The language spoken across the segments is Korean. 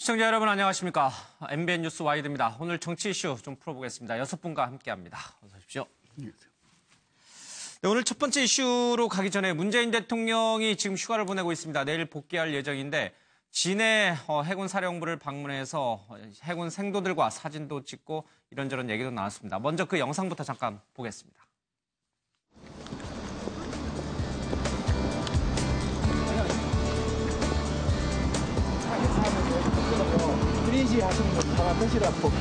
시청자 여러분 안녕하십니까. MBN 뉴스 와이드입니다. 오늘 정치 이슈 좀 풀어보겠습니다. 6분과 함께합니다. 어서 오십시오. 네, 오늘 첫 번째 이슈로 가기 전에 문재인 대통령이 지금 휴가를 보내고 있습니다. 내일 복귀할 예정인데 진해 해군 사령부를 방문해서 해군 생도들과 사진도 찍고 이런저런 얘기도 나눴습니다. 먼저 그 영상부터 잠깐 보겠습니다. 그린시 하시는 분 하나 드시라고.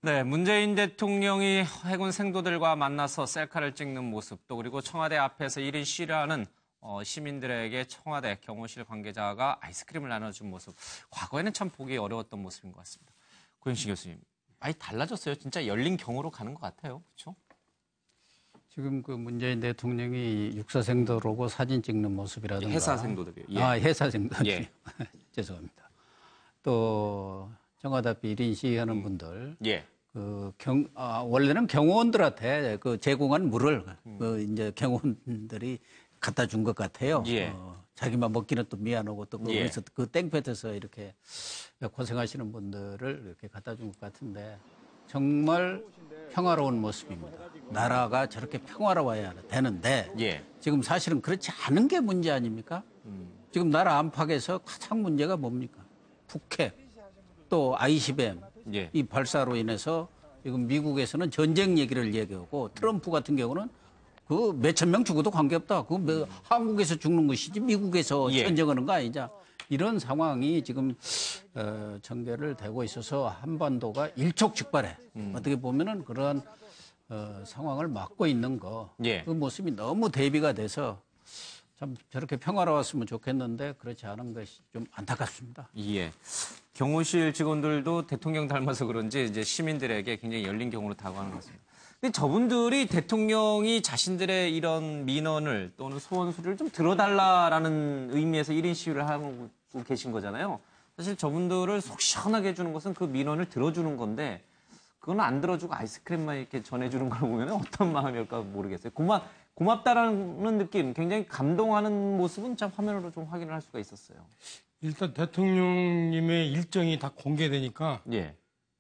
네, 문재인 대통령이 해군 생도들과 만나서 셀카를 찍는 모습, 또 그리고 청와대 앞에서 1인 시위를 하는 시민들에게 청와대 경호실 관계자가 아이스크림을 나눠준 모습. 과거에는 참 보기 어려웠던 모습인 것 같습니다. 고영신 교수님, 많이 달라졌어요. 진짜 열린 경우로 가는 것 같아요. 그렇죠? 지금 그 문재인 대통령이 육사생도를 오고 사진 찍는 모습이라든가. 해사생도들이요. 예. 해사생도. 예. 죄송합니다. 또 청와대 앞에 1인 시위하는 분들. 예. 원래는 경호원들한테 그 제공한 물을 이제 경호원들이 갖다 준 것 같아요. 예. 자기만 먹기는 또 미안하고 또 예. 거기서 그 땡볕에서 이렇게 고생하시는 분들을 이렇게 갖다 준 것 같은데 정말 평화로운 모습입니다. 나라가 저렇게 평화로워야 되는데 예. 지금 사실은 그렇지 않은 게 문제 아닙니까? 지금 나라 안팎에서 가장 문제가 뭡니까? 북핵, 또 ICBM 예. 이 발사로 인해서 지금 미국에서는 전쟁 얘기를 얘기하고 트럼프 같은 경우는 그 몇천 명 죽어도 관계없다. 한국에서 죽는 것이지 미국에서 예. 전쟁하는 거 아니냐. 이런 상황이 지금 전개를 되고 있어서 한반도가 일촉즉발해. 어떻게 보면은 그런 상황을 막고 있는 거. 예. 그 모습이 너무 대비가 돼서 참 저렇게 평화로웠으면 좋겠는데 그렇지 않은 것이 좀 안타깝습니다. 예. 경호실 직원들도 대통령 닮아서 그런지 이제 시민들에게 굉장히 열린 경우로 다가가는 것 같습니다. 근데 저분들이 대통령이 자신들의 이런 민원을 또는 소원 소리를 좀 들어달라라는 의미에서 1인 시위를 하고 계신 거잖아요. 사실 저분들을 속 시원하게 해주는 것은 그 민원을 들어주는 건데 그건 안 들어주고 아이스크림만 이렇게 전해주는 걸 보면 어떤 마음일까 모르겠어요. 고맙다라는 느낌, 굉장히 감동하는 모습은 참 화면으로 좀 확인을 할 수가 있었어요. 일단 대통령님의 일정이 다 공개되니까 예.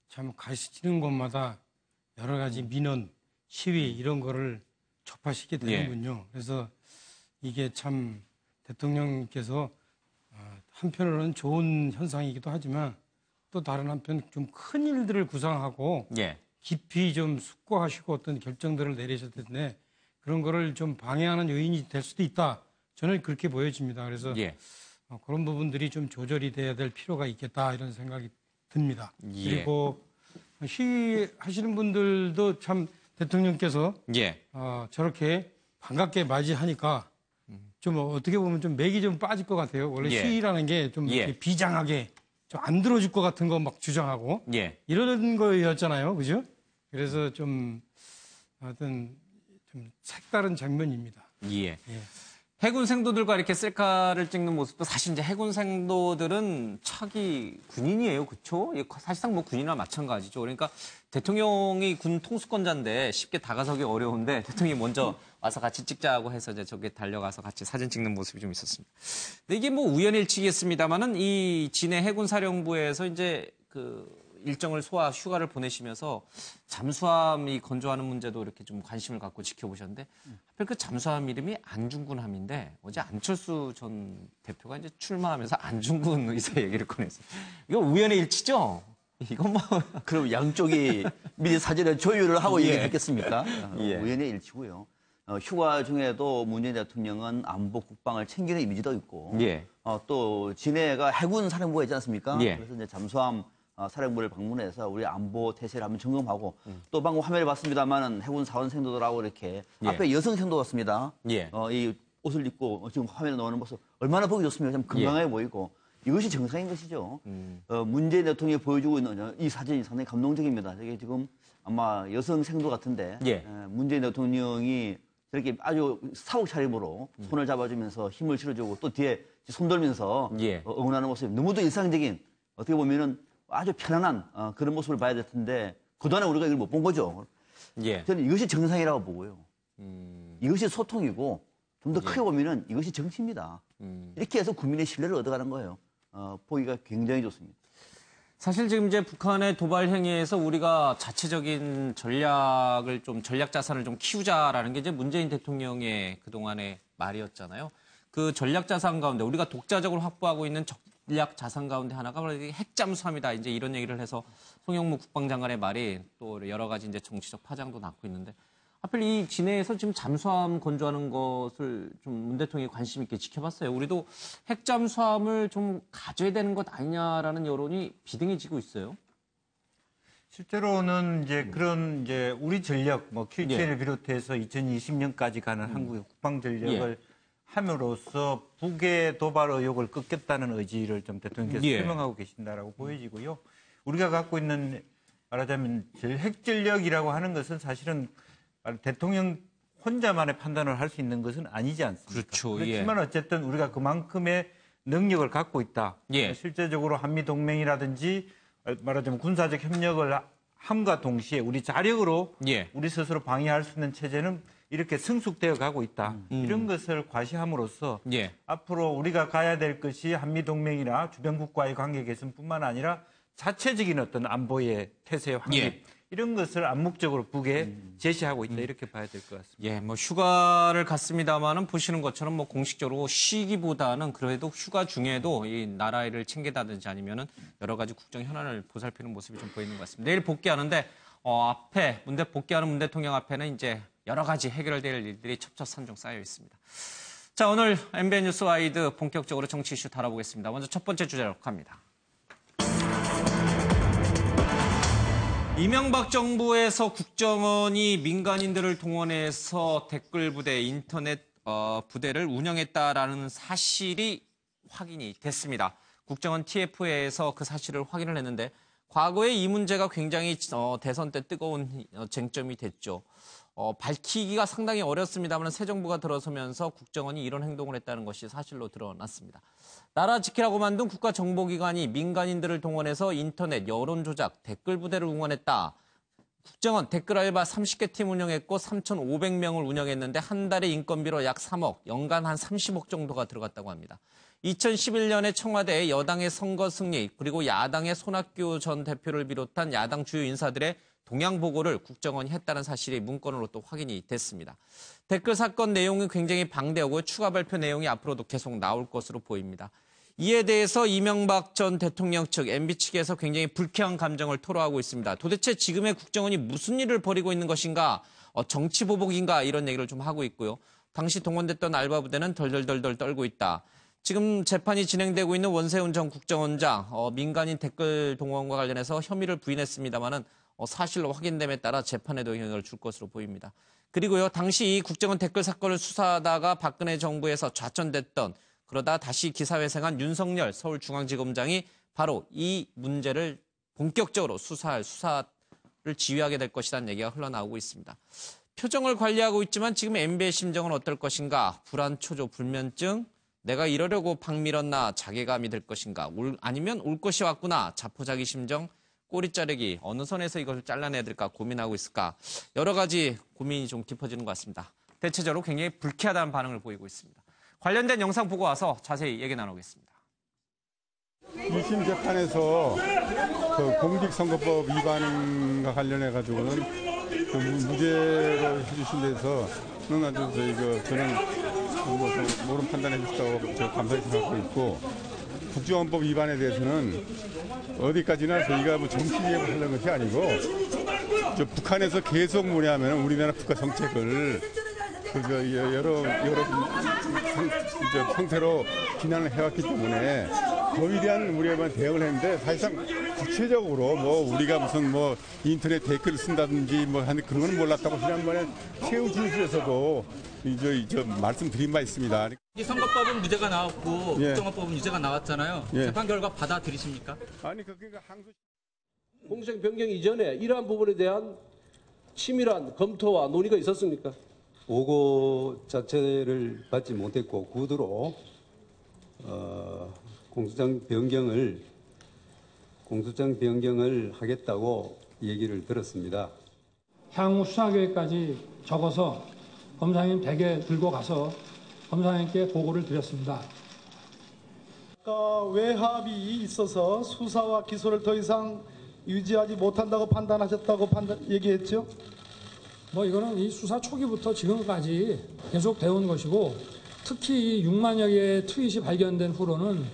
참 가시는 곳마다 여러 가지 민원, 시위 이런 거를 접하시게 되는군요. 그래서 이게 참 대통령께서 한편으로는 좋은 현상이기도 하지만 또 다른 한편 좀 큰 일들을 구상하고 예. 깊이 좀 숙고하시고 어떤 결정들을 내리실 텐데 그런 거를 좀 방해하는 요인이 될 수도 있다. 저는 그렇게 보여집니다. 그래서 예. 그런 부분들이 좀 조절이 돼야 될 필요가 있겠다 이런 생각이 듭니다. 예. 그리고 시위하시는 분들도 참 대통령께서 예. 저렇게 반갑게 맞이하니까 좀 어떻게 보면 좀 맥이 좀 빠질 것 같아요. 원래 예. 시위라는 게 좀 예. 비장하게 좀 안 들어줄 것 같은 거 막 주장하고 예. 이런 거였잖아요. 그죠? 그래서 좀 하여튼 좀 색다른 장면입니다. 예. 예. 해군 생도들과 이렇게 셀카를 찍는 모습도 사실 이제 해군 생도들은 차기 군인이에요. 그렇죠? 사실상 뭐 군인이나 마찬가지죠. 그러니까 대통령이 군 통수권자인데 쉽게 다가서기 어려운데 대통령이 먼저 와서 같이 찍자고 해서 이제 저기 달려가서 같이 사진 찍는 모습이 좀 있었습니다. 근데 이게 뭐 우연일치겠습니다만은 이 진해 해군 사령부에서 이제 그 일정을 소화 휴가를 보내시면서 잠수함이 건조하는 문제도 이렇게 좀 관심을 갖고 지켜보셨는데 하필 그 잠수함 이름이 안중근함인데 어제 안철수 전 대표가 이제 출마하면서 안중근 의사 얘기를 꺼냈어요. 이거 우연의 일치죠? 이건 뭐 그럼 양쪽이 미리 사전에 조율을 하고 예. 얘기했겠습니까? 예. 우연의 일치고요. 휴가 중에도 문재인 대통령은 안보 국방을 챙기는 이미지도 있고 예. 또 진해가 해군 사령부가 있지 않습니까? 예. 그래서 이제 잠수함 사령부를 방문해서 우리 안보 태세를 한번 점검하고 또 방금 화면을 봤습니다만은 해군 사원생도들하고 이렇게 예. 앞에 여성생도 같습니다. 예. 이 옷을 입고 지금 화면에 나오는 모습 얼마나 보기 좋습니까? 참 건강해 예. 보이고 이것이 정상인 것이죠. 문재인 대통령이 보여주고 있는 이 사진이 상당히 감동적입니다. 이게 지금 아마 여성생도 같은데 예. 문재인 대통령이 이렇게 아주 사복 차림으로 손을 잡아주면서 힘을 실어주고 또 뒤에 손 돌면서 예. 응원하는 모습이 너무도 일상적인 어떻게 보면은 아주 편안한 그런 모습을 봐야 될 텐데 그동안에 우리가 이걸 못 본 거죠. 예. 저는 이것이 정상이라고 보고요. 이것이 소통이고 좀 더 크게 보면은 이것이 정치입니다. 이렇게 해서 국민의 신뢰를 얻어가는 거예요. 보기가 굉장히 좋습니다. 사실 지금 이제 북한의 도발 행위에서 우리가 자체적인 전략 자산을 좀 키우자라는 게 이제 문재인 대통령의 그동안의 말이었잖아요. 그 전략 자산 가운데 우리가 독자적으로 확보하고 있는 전략 자산 가운데 하나가 바로 핵잠수함이다. 이제 이런 얘기를 해서 송영무 국방장관의 말이 또 여러 가지 이제 정치적 파장도 낳고 있는데 하필 이 진해에서 지금 잠수함 건조하는 것을 좀 문 대통령이 관심 있게 지켜봤어요. 우리도 핵잠수함을 좀 가져야 되는 것 아니냐라는 여론이 비등해지고 있어요. 실제로는 이제 그런 이제 우리 전력, 뭐 킬체인을 비롯해서 2020년까지 가는 한국의 국방 전력을 함으로써 북의 도발 의혹을 꺾겠다는 의지를 좀 대통령께서 설명하고 계신다라고 보여지고요. 우리가 갖고 있는 말하자면 핵전력이라고 하는 것은 사실은 대통령 혼자만의 판단을 할 수 있는 것은 아니지 않습니까? 그렇죠. 그렇지만 어쨌든 우리가 그만큼의 능력을 갖고 있다. 예. 실제적으로 한미동맹이라든지 말하자면 군사적 협력을 함과 동시에 우리 자력으로 예. 우리 스스로 방해할 수 있는 체제는 이렇게 성숙되어 가고 있다. 이런 것을 과시함으로써 예. 앞으로 우리가 가야 될 것이 한미동맹이나 주변국과의 관계 개선뿐만 아니라 자체적인 어떤 안보의 태세의 확립 예. 이런 것을 암묵적으로 북에 제시하고 있다. 이렇게 봐야 될 것 같습니다. 예, 뭐 휴가를 갔습니다만은 보시는 것처럼 뭐 공식적으로 쉬기보다는 그래도 휴가 중에도 이 나라 일을 챙기다든지 아니면은 여러 가지 국정 현안을 보살피는 모습이 좀 보이는 것 같습니다. 내일 복귀하는데 앞에 복귀하는 문 대통령 앞에는 이제 여러 가지 해결될 일들이 첩첩산중 쌓여 있습니다. 자, 오늘 MBN 뉴스 와이드 본격적으로 정치 이슈 다뤄보겠습니다. 먼저 첫 번째 주제로 갑니다. 이명박 정부에서 국정원이 민간인들을 동원해서 댓글 부대, 인터넷 부대를 운영했다라는 사실이 확인이 됐습니다. 국정원 TF에서 그 사실을 확인을 했는데 과거에 이 문제가 굉장히 대선 때 뜨거운 쟁점이 됐죠. 밝히기가 상당히 어렵습니다만 새 정부가 들어서면서 국정원이 이런 행동을 했다는 것이 사실로 드러났습니다. 나라 지키라고 만든 국가정보기관이 민간인들을 동원해서 인터넷, 여론조작, 댓글 부대를 응원했다. 국정원 댓글 알바 30개 팀 운영했고 3,500명을 운영했는데 한 달에 인건비로 약 3억, 연간 한 30억 정도가 들어갔다고 합니다. 2011년에 청와대에 여당의 선거 승리 그리고 야당의 손학규 전 대표를 비롯한 야당 주요 인사들의 동향 보고를 국정원이 했다는 사실이 문건으로 또 확인이 됐습니다. 댓글 사건 내용은 굉장히 방대하고 추가 발표 내용이 앞으로도 계속 나올 것으로 보입니다. 이에 대해서 이명박 전 대통령 측, MB 측에서 굉장히 불쾌한 감정을 토로하고 있습니다. 도대체 지금의 국정원이 무슨 일을 벌이고 있는 것인가, 정치 보복인가 이런 얘기를 좀 하고 있고요. 당시 동원됐던 알바 부대는 덜덜덜덜 떨고 있다. 지금 재판이 진행되고 있는 원세훈 전 국정원장, 민간인 댓글 동원과 관련해서 혐의를 부인했습니다만은 사실로 확인됨에 따라 재판에도 영향을 줄 것으로 보입니다. 그리고요, 당시 이 국정원 댓글 사건을 수사하다가 박근혜 정부에서 좌천됐던 그러다 다시 기사회생한 윤석열 서울중앙지검장이 바로 이 문제를 본격적으로 수사를 지휘하게 될 것이라는 얘기가 흘러나오고 있습니다. 표정을 관리하고 있지만 지금 MB의 심정은 어떨 것인가? 불안, 초조, 불면증, 내가 이러려고 박 밀었나 자괴감이 될 것인가? 아니면 올 것이 왔구나 자포자기 심정, 꼬리 자르기, 어느 선에서 이것을 잘라내야 될까 고민하고 있을까? 여러 가지 고민이 좀 깊어지는 것 같습니다. 대체적으로 굉장히 불쾌하다는 반응을 보이고 있습니다. 관련된 영상 보고 와서 자세히 얘기 나누겠습니다. 1심 재판에서 그 공직선거법 위반과 관련해가지고는 그 무죄로 해주신 데서는 아주 저는 뭐 옳은 판단해 주셨다고 감사히 생각하고 있고 국정원법 위반에 대해서는 어디까지나 저희가 뭐 정치개혁을 하는 것이 아니고 저 북한에서 계속 뭐냐면 우리나라 국가 정책을 여러 형태로 비난을 해왔기 때문에 거기에 대한 우리가 대응을 했는데 사실상 구체적으로 뭐 우리가 무슨 뭐 인터넷 댓글을 쓴다든지 뭐 하는 그런 건 몰랐다고 지난번에 최후 진술에서도 저 말씀드린 바 있습니다. 이 선거법은 무죄가 나왔고 예. 국정원법은 유죄가 나왔잖아요. 예. 재판 결과 받아들이십니까? 아니 그러니까 항소 공생 변경 이전에 이러한 부분에 대한 치밀한 검토와 논의가 있었습니까? 보고 자체를 받지 못했고 구두로 공소장 변경을 하겠다고 얘기를 들었습니다. 향후 수사 계획까지 적어서 검사님 댁에 들고 가서 검사님께 보고를 드렸습니다. 아까 외압이 있어서 수사와 기소를 더 이상 유지하지 못한다고 판단하셨다고 얘기했죠? 뭐 이거는 이 수사 초기부터 지금까지 계속 되어온 것이고 특히 이 6만여 개의 트윗이 발견된 후로는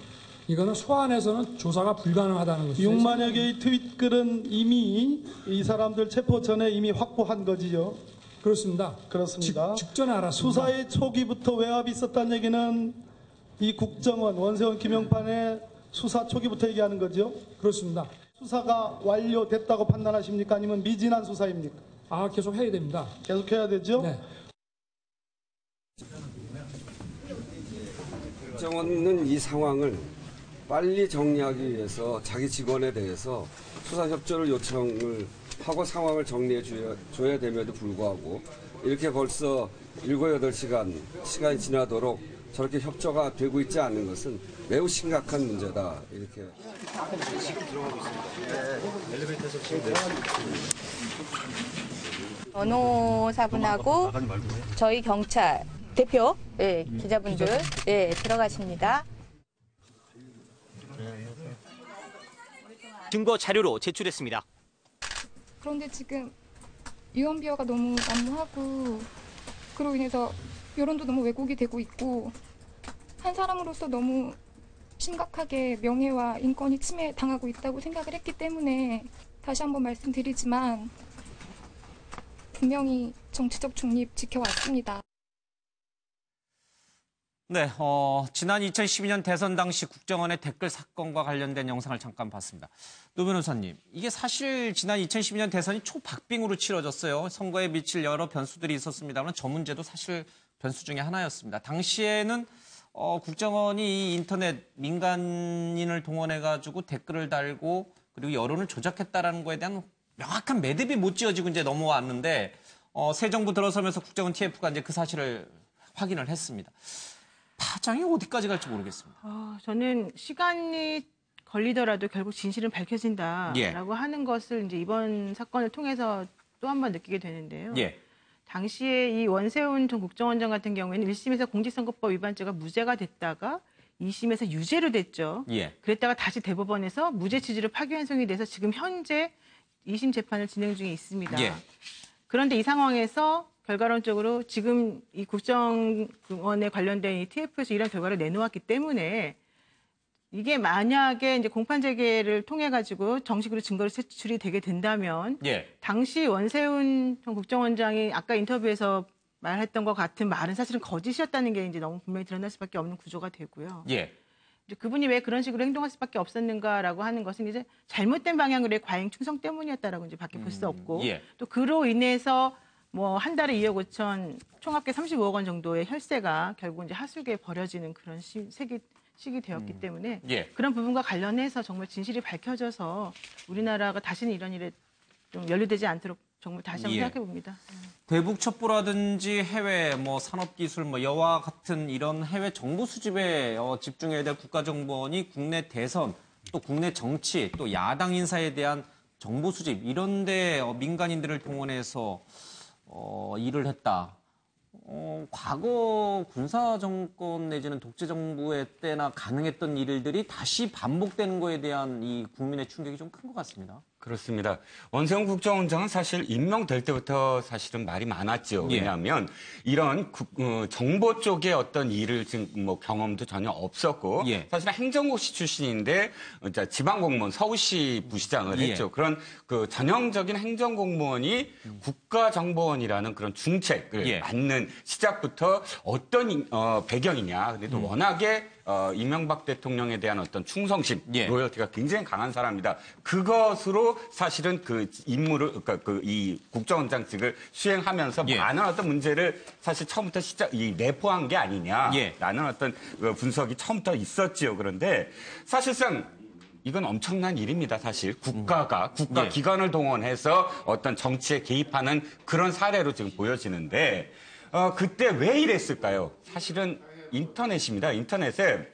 이거는 소환해서는 조사가 불가능하다는 것이죠. 6만여 개의 트윗글은 이미 이 사람들 체포 전에 이미 확보한 거지요. 그렇습니다. 그렇습니다. 직전에 알았습니다. 수사의 초기부터 외압이 있었다는 얘기는 이 국정원, 원세훈, 김용판의 수사 초기부터 얘기하는 거죠? 그렇습니다. 수사가 완료됐다고 판단하십니까? 아니면 미진한 수사입니까? 계속 해야 됩니다. 계속 해야 되죠? 네. 국정원은 이 상황을 빨리 정리하기 위해서 자기 직원에 대해서 수사 협조를 요청을 하고 상황을 정리해 줘야 됨에도 불구하고 이렇게 벌써 7, 8시간 시간이 지나도록 저렇게 협조가 되고 있지 않는 것은 매우 심각한 문제다. 이렇게. 변호사분하고 저희 경찰 대표 기자분들 들어가십니다. 증거 자료로 제출했습니다. 그런데 지금 유언비어가 너무 난무하고 그로 인해서 여론도 너무 왜곡이 되고 있고 한 사람으로서 너무 심각하게 명예와 인권이 침해당하고 있다고 생각을 했기 때문에 다시 한번 말씀드리지만 분명히 정치적 중립 지켜왔습니다. 네, 지난 2012년 대선 당시 국정원의 댓글 사건과 관련된 영상을 잠깐 봤습니다. 노 변호사님, 이게 사실 지난 2012년 대선이 초박빙으로 치러졌어요. 선거에 미칠 여러 변수들이 있었습니다만 저 문제도 사실 변수 중에 하나였습니다. 당시에는 국정원이 이 인터넷 민간인을 동원해가지고 댓글을 달고 그리고 여론을 조작했다라는 거에 대한 명확한 매듭이 못 지어지고 이제 넘어왔는데 새 정부 들어서면서 국정원 TF가 이제 그 사실을 확인을 했습니다. 파장이 어디까지 갈지 모르겠습니다. 저는 시간이 걸리더라도 결국 진실은 밝혀진다라고 하는 것을 이제 이번 사건을 통해서 또 한 번 느끼게 되는데요. 당시에 이 원세훈 전 국정원장 같은 경우에는 1심에서 공직선거법 위반죄가 무죄가 됐다가 2심에서 유죄로 됐죠. 그랬다가 다시 대법원에서 무죄 취지로 파기환송이 돼서 지금 현재 2심 재판을 진행 중에 있습니다. 그런데 이 상황에서 결과론적으로 지금 이 국정원에 관련된 이 TF에서 이런 결과를 내놓았기 때문에 이게 만약에 이제 공판 재개를 통해 가지고 정식으로 증거를 제출이 되게 된다면 당시 원세훈 전 국정원장이 아까 인터뷰에서 말했던 것 같은 말은 사실은 거짓이었다는 게 이제 너무 분명히 드러날 수밖에 없는 구조가 되고요. 이제 그분이 왜 그런 식으로 행동할 수밖에 없었는가라고 하는 것은 이제 잘못된 방향으로의 과잉 충성 때문이었다라고 이제 밖에 볼 수 없고 또 그로 인해서 뭐 한 달에 2억 5천 총합계 35억 원 정도의 혈세가 결국 이제 하수구에 버려지는 그런 시기 되었기 때문에 그런 부분과 관련해서 정말 진실이 밝혀져서 우리나라가 다시는 이런 일에 좀 연루되지 않도록 정말 다시 한번 생각해 봅니다. 대북 첩보라든지 해외 뭐 산업기술 뭐 여와 같은 이런 해외 정보 수집에 집중해야 될 국가정보원이 국내 대선 또 국내 정치 또 야당 인사에 대한 정보 수집 이런 데 민간인들을 동원해서 일을 했다. 과거 군사정권 내지는 독재정부의 때나 가능했던 일들이 다시 반복되는 거에 대한 이 국민의 충격이 좀 큰 것 같습니다. 그렇습니다. 원세훈 국정원장은 사실 임명될 때부터 사실은 말이 많았죠. 왜냐하면 이런 정보 쪽의 어떤 일을 지금 뭐 경험도 전혀 없었고 사실은 행정고시 출신인데 지방공무원 서울시 부시장을 했죠. 그런 그 전형적인 행정공무원이 국가정보원이라는 그런 중책을 맡는 시작부터 어떤 배경이냐. 그래도 워낙에 이명박 대통령에 대한 어떤 충성심, 로열티가 굉장히 강한 사람이다. 그것으로 사실은 그 임무를, 그러니까 이 국정원장직을 수행하면서 많은 어떤 문제를 사실 처음부터 내포한 게 아니냐라는 어떤 분석이 처음부터 있었지요. 그런데 사실상 이건 엄청난 일입니다. 사실 국가가 국가기관을 동원해서 어떤 정치에 개입하는 그런 사례로 지금 보여지는데 그때 왜 이랬을까요? 사실은 인터넷입니다. 인터넷에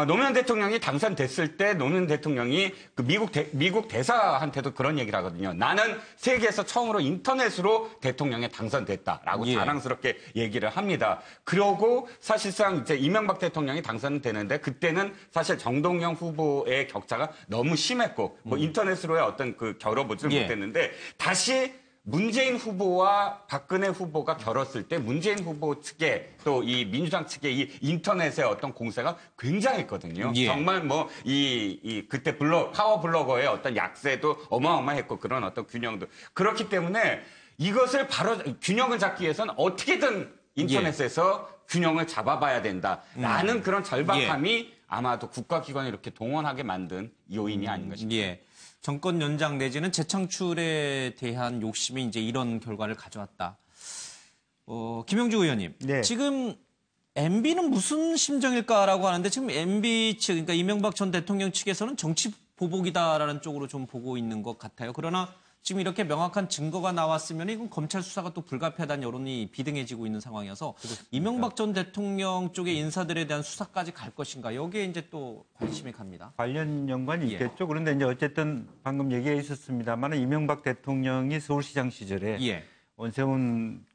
노무현 대통령이 당선됐을 때 노무현 대통령이 그 미국 대사한테도 그런 얘기를 하거든요. 나는 세계에서 처음으로 인터넷으로 대통령에 당선됐다라고 자랑스럽게 얘기를 합니다. 그러고 사실상 이제 이명박 대통령이 당선되는데 그때는 사실 정동영 후보의 격차가 너무 심했고 뭐 인터넷으로의 어떤 그 겨뤄보지를 못했는데 다시 문재인 후보와 박근혜 후보가 겨뤘을 때 문재인 후보 측에 또 이 민주당 측의 이 인터넷의 어떤 공세가 굉장했거든요. 정말 뭐 그때 파워 블로거의 어떤 약세도 어마어마했고 그런 어떤 균형도 그렇기 때문에 이것을 바로 균형을 잡기 위해서는 어떻게든 인터넷에서 균형을 잡아봐야 된다라는 그런 절박함이 아마도 국가기관을 이렇게 동원하게 만든 요인이 아닌가 싶습니다. 정권 연장 내지는 재창출에 대한 욕심이 이제 이런 결과를 가져왔다. 김영주 의원님, 지금 MB는 무슨 심정일까라고 하는데 지금 MB 측, 그러니까 이명박 전 대통령 측에서는 정치 보복이다라는 쪽으로 좀 보고 있는 것 같아요. 그러나 지금 이렇게 명확한 증거가 나왔으면 이건 검찰 수사가 또 불가피하다는 여론이 비등해지고 있는 상황이어서 이명박 전 대통령 쪽의 인사들에 대한 수사까지 갈 것인가 여기에 이제 또 관심이 갑니다. 관련 연관이 있겠죠. 그런데 이제 어쨌든 방금 얘기가 있었습니다만 이명박 대통령이 서울시장 시절에 원세훈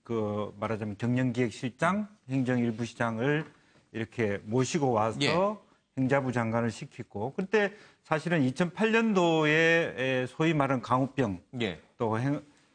말하자면 경영기획실장, 행정일부시장을 이렇게 모시고 와서 행자부 장관을 시키고 그때 사실은 2008년도에 소위 말하는 강우병 또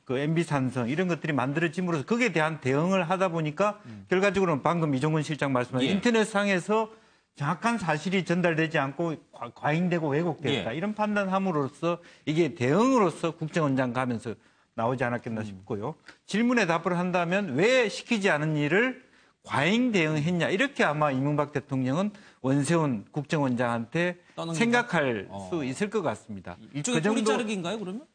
그 MB 산성 이런 것들이 만들어짐으로써 거기에 대한 대응을 하다 보니까 결과적으로는 방금 이종근 실장 말씀하신 인터넷상에서 정확한 사실이 전달되지 않고 과잉되고 왜곡됐다 이런 판단함으로써 이게 대응으로서 국정원장 가면서 나오지 않았겠나 싶고요. 질문에 답을 한다면 왜 시키지 않은 일을 과잉 대응했냐 이렇게 아마 이명박 대통령은 원세훈 국정원장한테 생각할 수 있을 것 같습니다. 일종의 꼬리 자르기인가요, 그러면?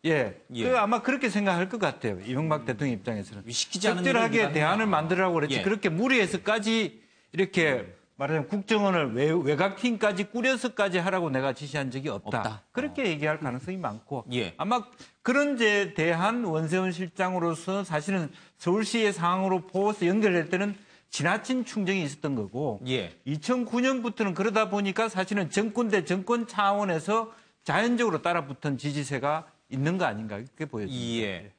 아마 그렇게 생각할 것 같아요. 이명박 대통령 입장에서는. 시키지 않은 적절하게 대안을 만들라고 그랬지 그렇게 무리해서까지 이렇게 말하자면 국정원을 외곽팀까지 꾸려서까지 하라고 내가 지시한 적이 없다. 그렇게 얘기할 가능성이 많고 아마 그런 데 대한 원세훈 실장으로서 사실은 서울시의 상황으로 보고서 연결될 때는 지나친 충정이 있었던 거고 2009년부터는 그러다 보니까 사실은 정권 대 정권 차원에서 자연적으로 따라붙은 지지세가 있는 거 아닌가 그렇게 보여집니다.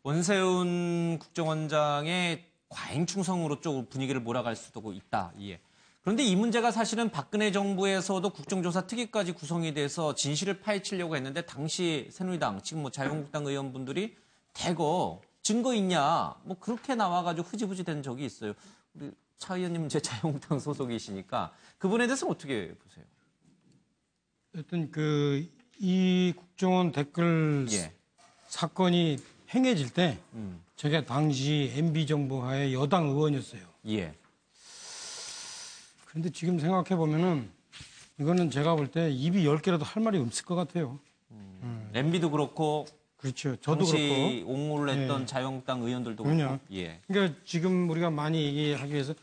원세훈 국정원장의 과잉 충성으로 쪽 분위기를 몰아갈 수도 있다. 그런데 이 문제가 사실은 박근혜 정부에서도 국정조사 특위까지 구성이 돼서 진실을 파헤치려고 했는데 당시 새누리당, 지금 뭐 자유한국당 의원분들이 대거 증거 있냐 뭐 그렇게 나와가지고 흐지부지 된 적이 있어요. 우리 차 의원님은 제 자유한국당 소속이시니까 그분에 대해서는 어떻게 보세요? 어떤 이 국정원 댓글 사건이 행해질 때 제가 당시 MB 정부 하에 여당 의원이었어요. 그런데 지금 생각해 보면은 이거는 제가 볼 때 입이 10개라도 할 말이 없을 것 같아요. MB도 그렇고 그렇죠. 저도 당시 그렇고 옹호를 했던 자유한국당 의원들도 그렇고. 그러니까 지금 우리가 많이 얘기하기 위해서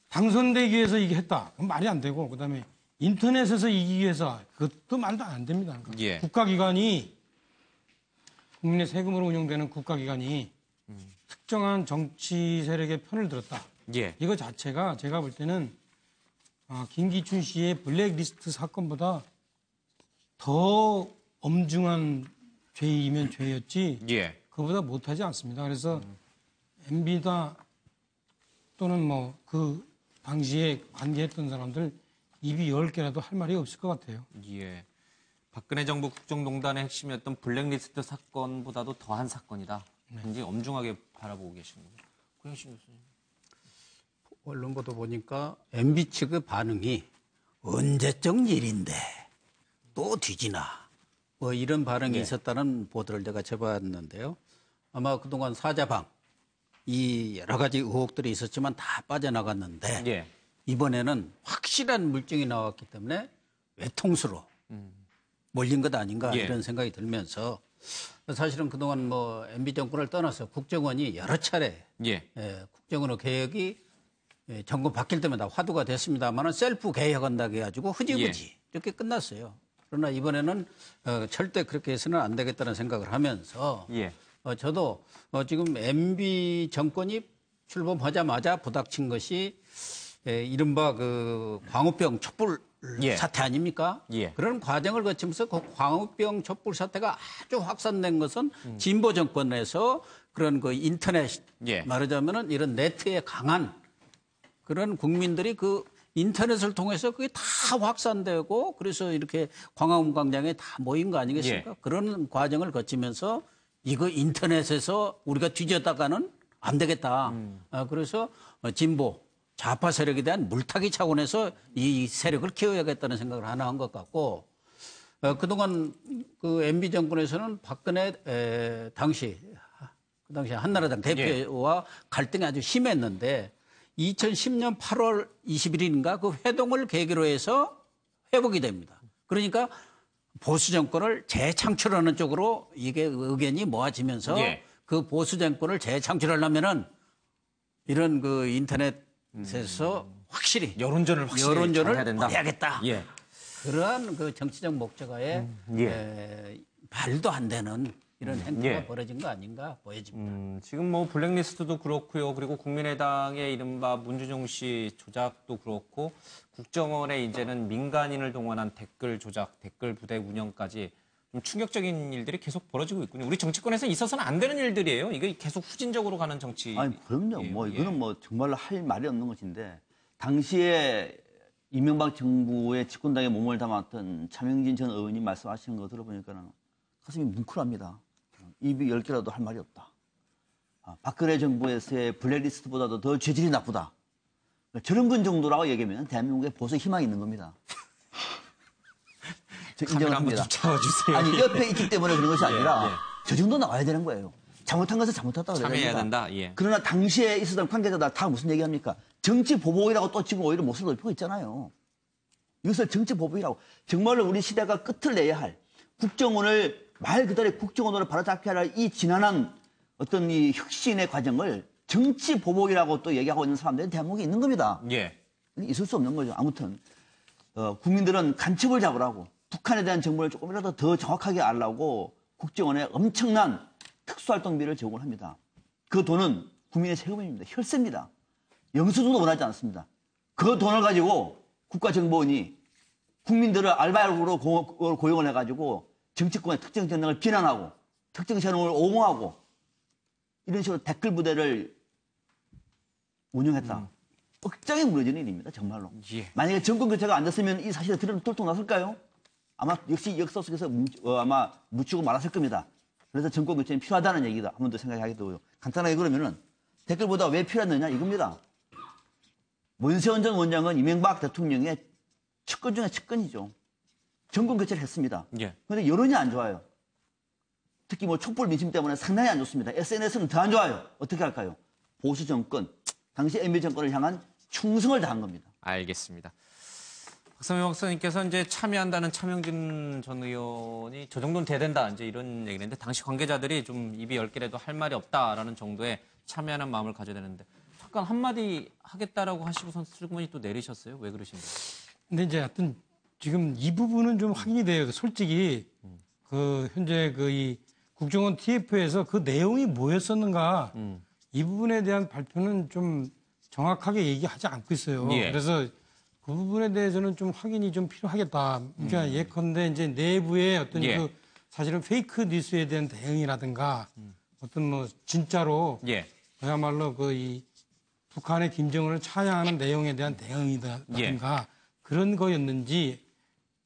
당선되기 위해서 이게 했다. 그건 말이 안 되고 그다음에 인터넷에서 이기기 위해서 그것도 말도 안 됩니다. 그러니까 국가기관이 국민의 세금으로 운영되는 국가기관이 특정한 정치 세력의 편을 들었다. 이거 자체가 제가 볼 때는 김기춘 씨의 블랙리스트 사건보다 더 엄중한 죄이면 죄였지 그보다 못하지 않습니다. 그래서 MB다 또는 뭐 그 당시에 관계했던 사람들 입이 10개라도 할 말이 없을 것 같아요. 박근혜 정부 국정농단의 핵심이었던 블랙리스트 사건보다도 더한 사건이다. 굉장히 엄중하게 바라보고 계시는 거죠. 고영신 교수님. 언론 보도 보니까 MB 측의 반응이 언제적 일인데 또 뒤지나 뭐 이런 반응이 있었다는 보도를 제가 접했는데요. 아마 그동안 사자방 이 여러 가지 의혹들이 있었지만 다 빠져나갔는데 이번에는 확실한 물증이 나왔기 때문에 외통수로 몰린 것 아닌가 이런 생각이 들면서 사실은 그동안 뭐 MB 정권을 떠나서 국정원이 여러 차례 국정원의 개혁이 정권 바뀔 때마다 화두가 됐습니다만은 셀프 개혁한다고 해가지고 흐지부지 이렇게 끝났어요. 그러나 이번에는 절대 그렇게 해서는 안 되겠다는 생각을 하면서 저도 지금 MB 정권이 출범하자마자 부닥친 것이 이른바 그 광우병 촛불 사태 아닙니까? 그런 과정을 거치면서 그 광우병 촛불 사태가 아주 확산된 것은 진보 정권에서 그런 그 인터넷 말하자면은 이런 네트에 강한 그런 국민들이 그 인터넷을 통해서 그게 다 확산되고 그래서 이렇게 광화문 광장에 다 모인 거 아니겠습니까? 그런 과정을 거치면서 이거 인터넷에서 우리가 뒤졌다가는 안 되겠다. 그래서 진보 좌파 세력에 대한 물타기 차원에서 이 세력을 키워야겠다는 생각을 하나 한 것 같고 그동안 그 MB 정권에서는 박근혜 당시 한나라당 대표와 갈등이 아주 심했는데 2010년 8월 21일인가 그 회동을 계기로 해서 회복이 됩니다. 그러니까 보수 정권을 재창출하는 쪽으로 이게 의견이 모아지면서 그 보수 정권을 재창출하려면은 이런 그 인터넷에서 확실히 여론전을 해야겠다. 그러한 그 정치적 목적하에 말도 안 되는 이런 행태가 벌어진 거 아닌가 보여집니다. 지금 뭐 블랙리스트도 그렇고요. 그리고 국민의당의 이른바 문준용 씨 조작도 그렇고 국정원에 이제는 민간인을 동원한 댓글 조작, 댓글 부대 운영까지 좀 충격적인 일들이 계속 벌어지고 있군요. 우리 정치권에서 있어서는 안 되는 일들이에요. 이게 계속 후진적으로 가는 정치. 아니 그럼요. 뭐 이거는 뭐 정말로 할 말이 없는 것인데 당시에 이명박 정부의 집권당에 몸을 담았던 차명진 전 의원님 말씀하시는 거 들어보니까는 가슴이 뭉클합니다. 입이 10개라도 할 말이 없다. 박근혜 정부에서의 블랙리스트보다도 더 죄질이 나쁘다. 저런 건 정도라고 얘기하면 대한민국에 보수 희망이 있는 겁니다. 인정을 합니다. 아니 옆에 있기 때문에 그런 것이 아니라 저 정도 나와야 되는 거예요. 잘못한 것은 잘못했다고 참여해야 된다. 그러나 당시에 있었던 관계자들 다 무슨 얘기합니까? 정치 보복이라고 또 지금 오히려 목소리를 높이고 있잖아요. 이것을 정치 보복이라고. 정말로 우리 시대가 끝을 내야 할 국정원을 말 그대로 국정원으로 바로잡혀야 할 이 지난한 어떤 이 혁신의 과정을 정치 보복이라고 또 얘기하고 있는 사람들이 대한민국에 있는 겁니다. 있을 수 없는 거죠. 아무튼 국민들은 간첩을 잡으라고 북한에 대한 정보를 조금이라도 더 정확하게 알라고 국정원에 엄청난 특수활동비를 제공합니다. 그 돈은 국민의 세금입니다. 혈세입니다. 영수증도 원하지 않습니다. 그 돈을 가지고 국가정보원이 국민들을 알바로 고용을 해가지고 정치권의 특정 정당을 비난하고 특정 세력을 옹호하고 이런 식으로 댓글 부대를 운영했다. 억장이 무너지는 일입니다. 정말로. 만약에 정권 교체가 안 됐으면 이 사실이 들통났을까요? 아마 역시 역사 속에서 아마 묻히고 말았을 겁니다. 그래서 정권 교체는 필요하다는 얘기다. 한 번 더 생각하게 되고요. 간단하게 그러면은 댓글보다 왜 필요했느냐 이겁니다. 원세훈 전 원장은 이명박 대통령의 측근 중에 측근이죠. 정권 교체를 했습니다. 그런데 여론이 안 좋아요. 특히 뭐 촛불 민심 때문에 상당히 안 좋습니다. SNS는 더 안 좋아요. 어떻게 할까요? 보수 정권, 당시 MB 정권을 향한 충성을 다한 겁니다. 알겠습니다. 박상명 박사님께서 이제 참여한다는 차명진 전 의원이 저 정도는 돼야 된다 이제 이런 얘기를 했는데 당시 관계자들이 좀 입이 10개라도 할 말이 없다라는 정도의 참여하는 마음을 가져야 되는데 잠깐 한마디 하겠다라고 하시고선 슬그머니 또 내리셨어요. 왜 그러신 거예요? 근데 이제 하여튼 지금 이 부분은 좀 확인이 돼요. 솔직히 그 현재 그 이 국정원 TF에서 그 내용이 뭐였었는가 이 부분에 대한 발표는 좀 정확하게 얘기하지 않고 있어요. 그래서 그 부분에 대해서는 좀 확인이 좀 필요하겠다. 그러니까 예컨대 이제 내부의 어떤 그 사실은 페이크 뉴스에 대한 대응이라든가 어떤 뭐 진짜로 그야말로 그 이 북한의 김정은을 찬양하는 내용에 대한 대응이라든가 그런 거였는지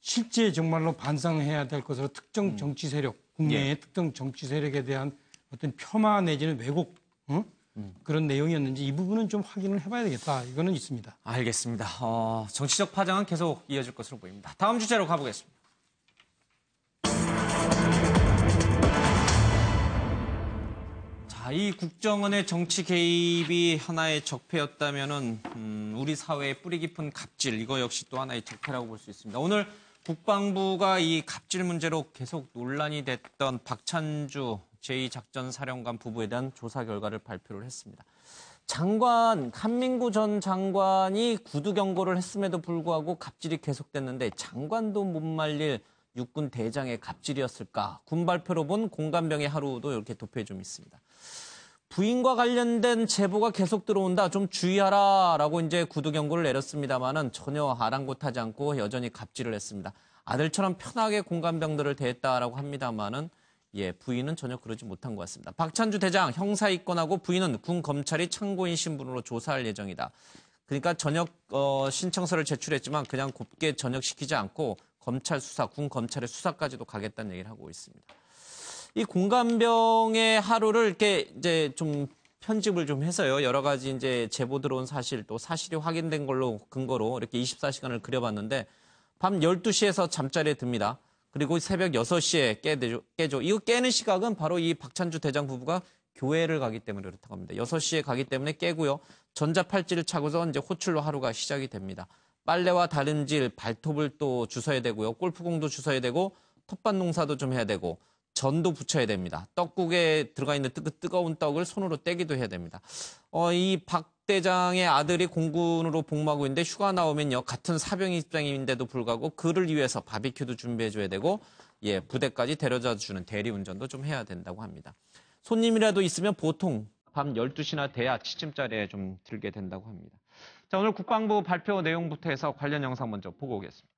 실제 정말로 반성해야 될 것으로 특정 정치 세력, 국내의 예. 특정 정치 세력에 대한 어떤 폄하 내지는 왜곡 그런 내용이었는지 이 부분은 좀 확인을 해봐야 되겠다. 이거는 있습니다. 알겠습니다. 정치적 파장은 계속 이어질 것으로 보입니다. 다음 주제로 가보겠습니다. 자, 이 국정원의 정치 개입이 하나의 적폐였다면은 우리 사회의 뿌리 깊은 갑질, 이거 역시 또 하나의 적폐라고 볼 수 있습니다. 오늘 국방부가 이 갑질 문제로 계속 논란이 됐던 박찬주 제2작전사령관 부부에 대한 조사 결과를 발표를 했습니다. 한민구 전 장관이 구두 경고를 했음에도 불구하고 갑질이 계속됐는데 장관도 못 말릴 육군 대장의 갑질이었을까? 군 발표로 본 공감병의 하루도 이렇게 도표에 좀 있습니다. 부인과 관련된 제보가 계속 들어온다. 좀 주의하라라고 이제 구두 경고를 내렸습니다만은 전혀 아랑곳하지 않고 여전히 갑질을 했습니다. 아들처럼 편하게 공감병들을 대했다라고 합니다만은 부인은 전혀 그러지 못한 것 같습니다. 박찬주 대장 형사 입건하고 부인은 군 검찰이 참고인 신분으로 조사할 예정이다. 그러니까 전역 신청서를 제출했지만 그냥 곱게 전역시키지 않고 검찰 수사, 군 검찰의 수사까지도 가겠다는 얘기를 하고 있습니다. 이 공감병의 하루를 이렇게 이제 좀 편집을 좀 해서요. 여러 가지 이제 제보 들어온 사실 또 사실이 확인된 걸로 근거로 이렇게 24시간을 그려봤는데 밤 12시에서 잠자리에 듭니다. 그리고 새벽 6시에 깨죠. 이거 깨는 시각은 바로 이 박찬주 대장 부부가 교회를 가기 때문에 그렇다고 합니다. 6시에 가기 때문에 깨고요. 전자팔찌를 차고서 이제 호출로 하루가 시작이 됩니다. 빨래와 다림질, 발톱을 또 주워야 되고요. 골프공도 주워야 되고 텃밭 농사도 좀 해야 되고 전도 부쳐야 됩니다. 떡국에 들어가 있는 뜨거운 떡을 손으로 떼기도 해야 됩니다. 이 박 대장의 아들이 공군으로 복무하고 있는데 휴가 나오면요. 같은 사병 입장인데도 불구하고 그를 위해서 바비큐도 준비해줘야 되고 부대까지 데려다 주는 대리운전도 좀 해야 된다고 합니다. 손님이라도 있으면 보통 밤 12시나 돼야 취침자리에 좀 들게 된다고 합니다. 자, 오늘 국방부 발표 내용부터 해서 관련 영상 먼저 보고 오겠습니다.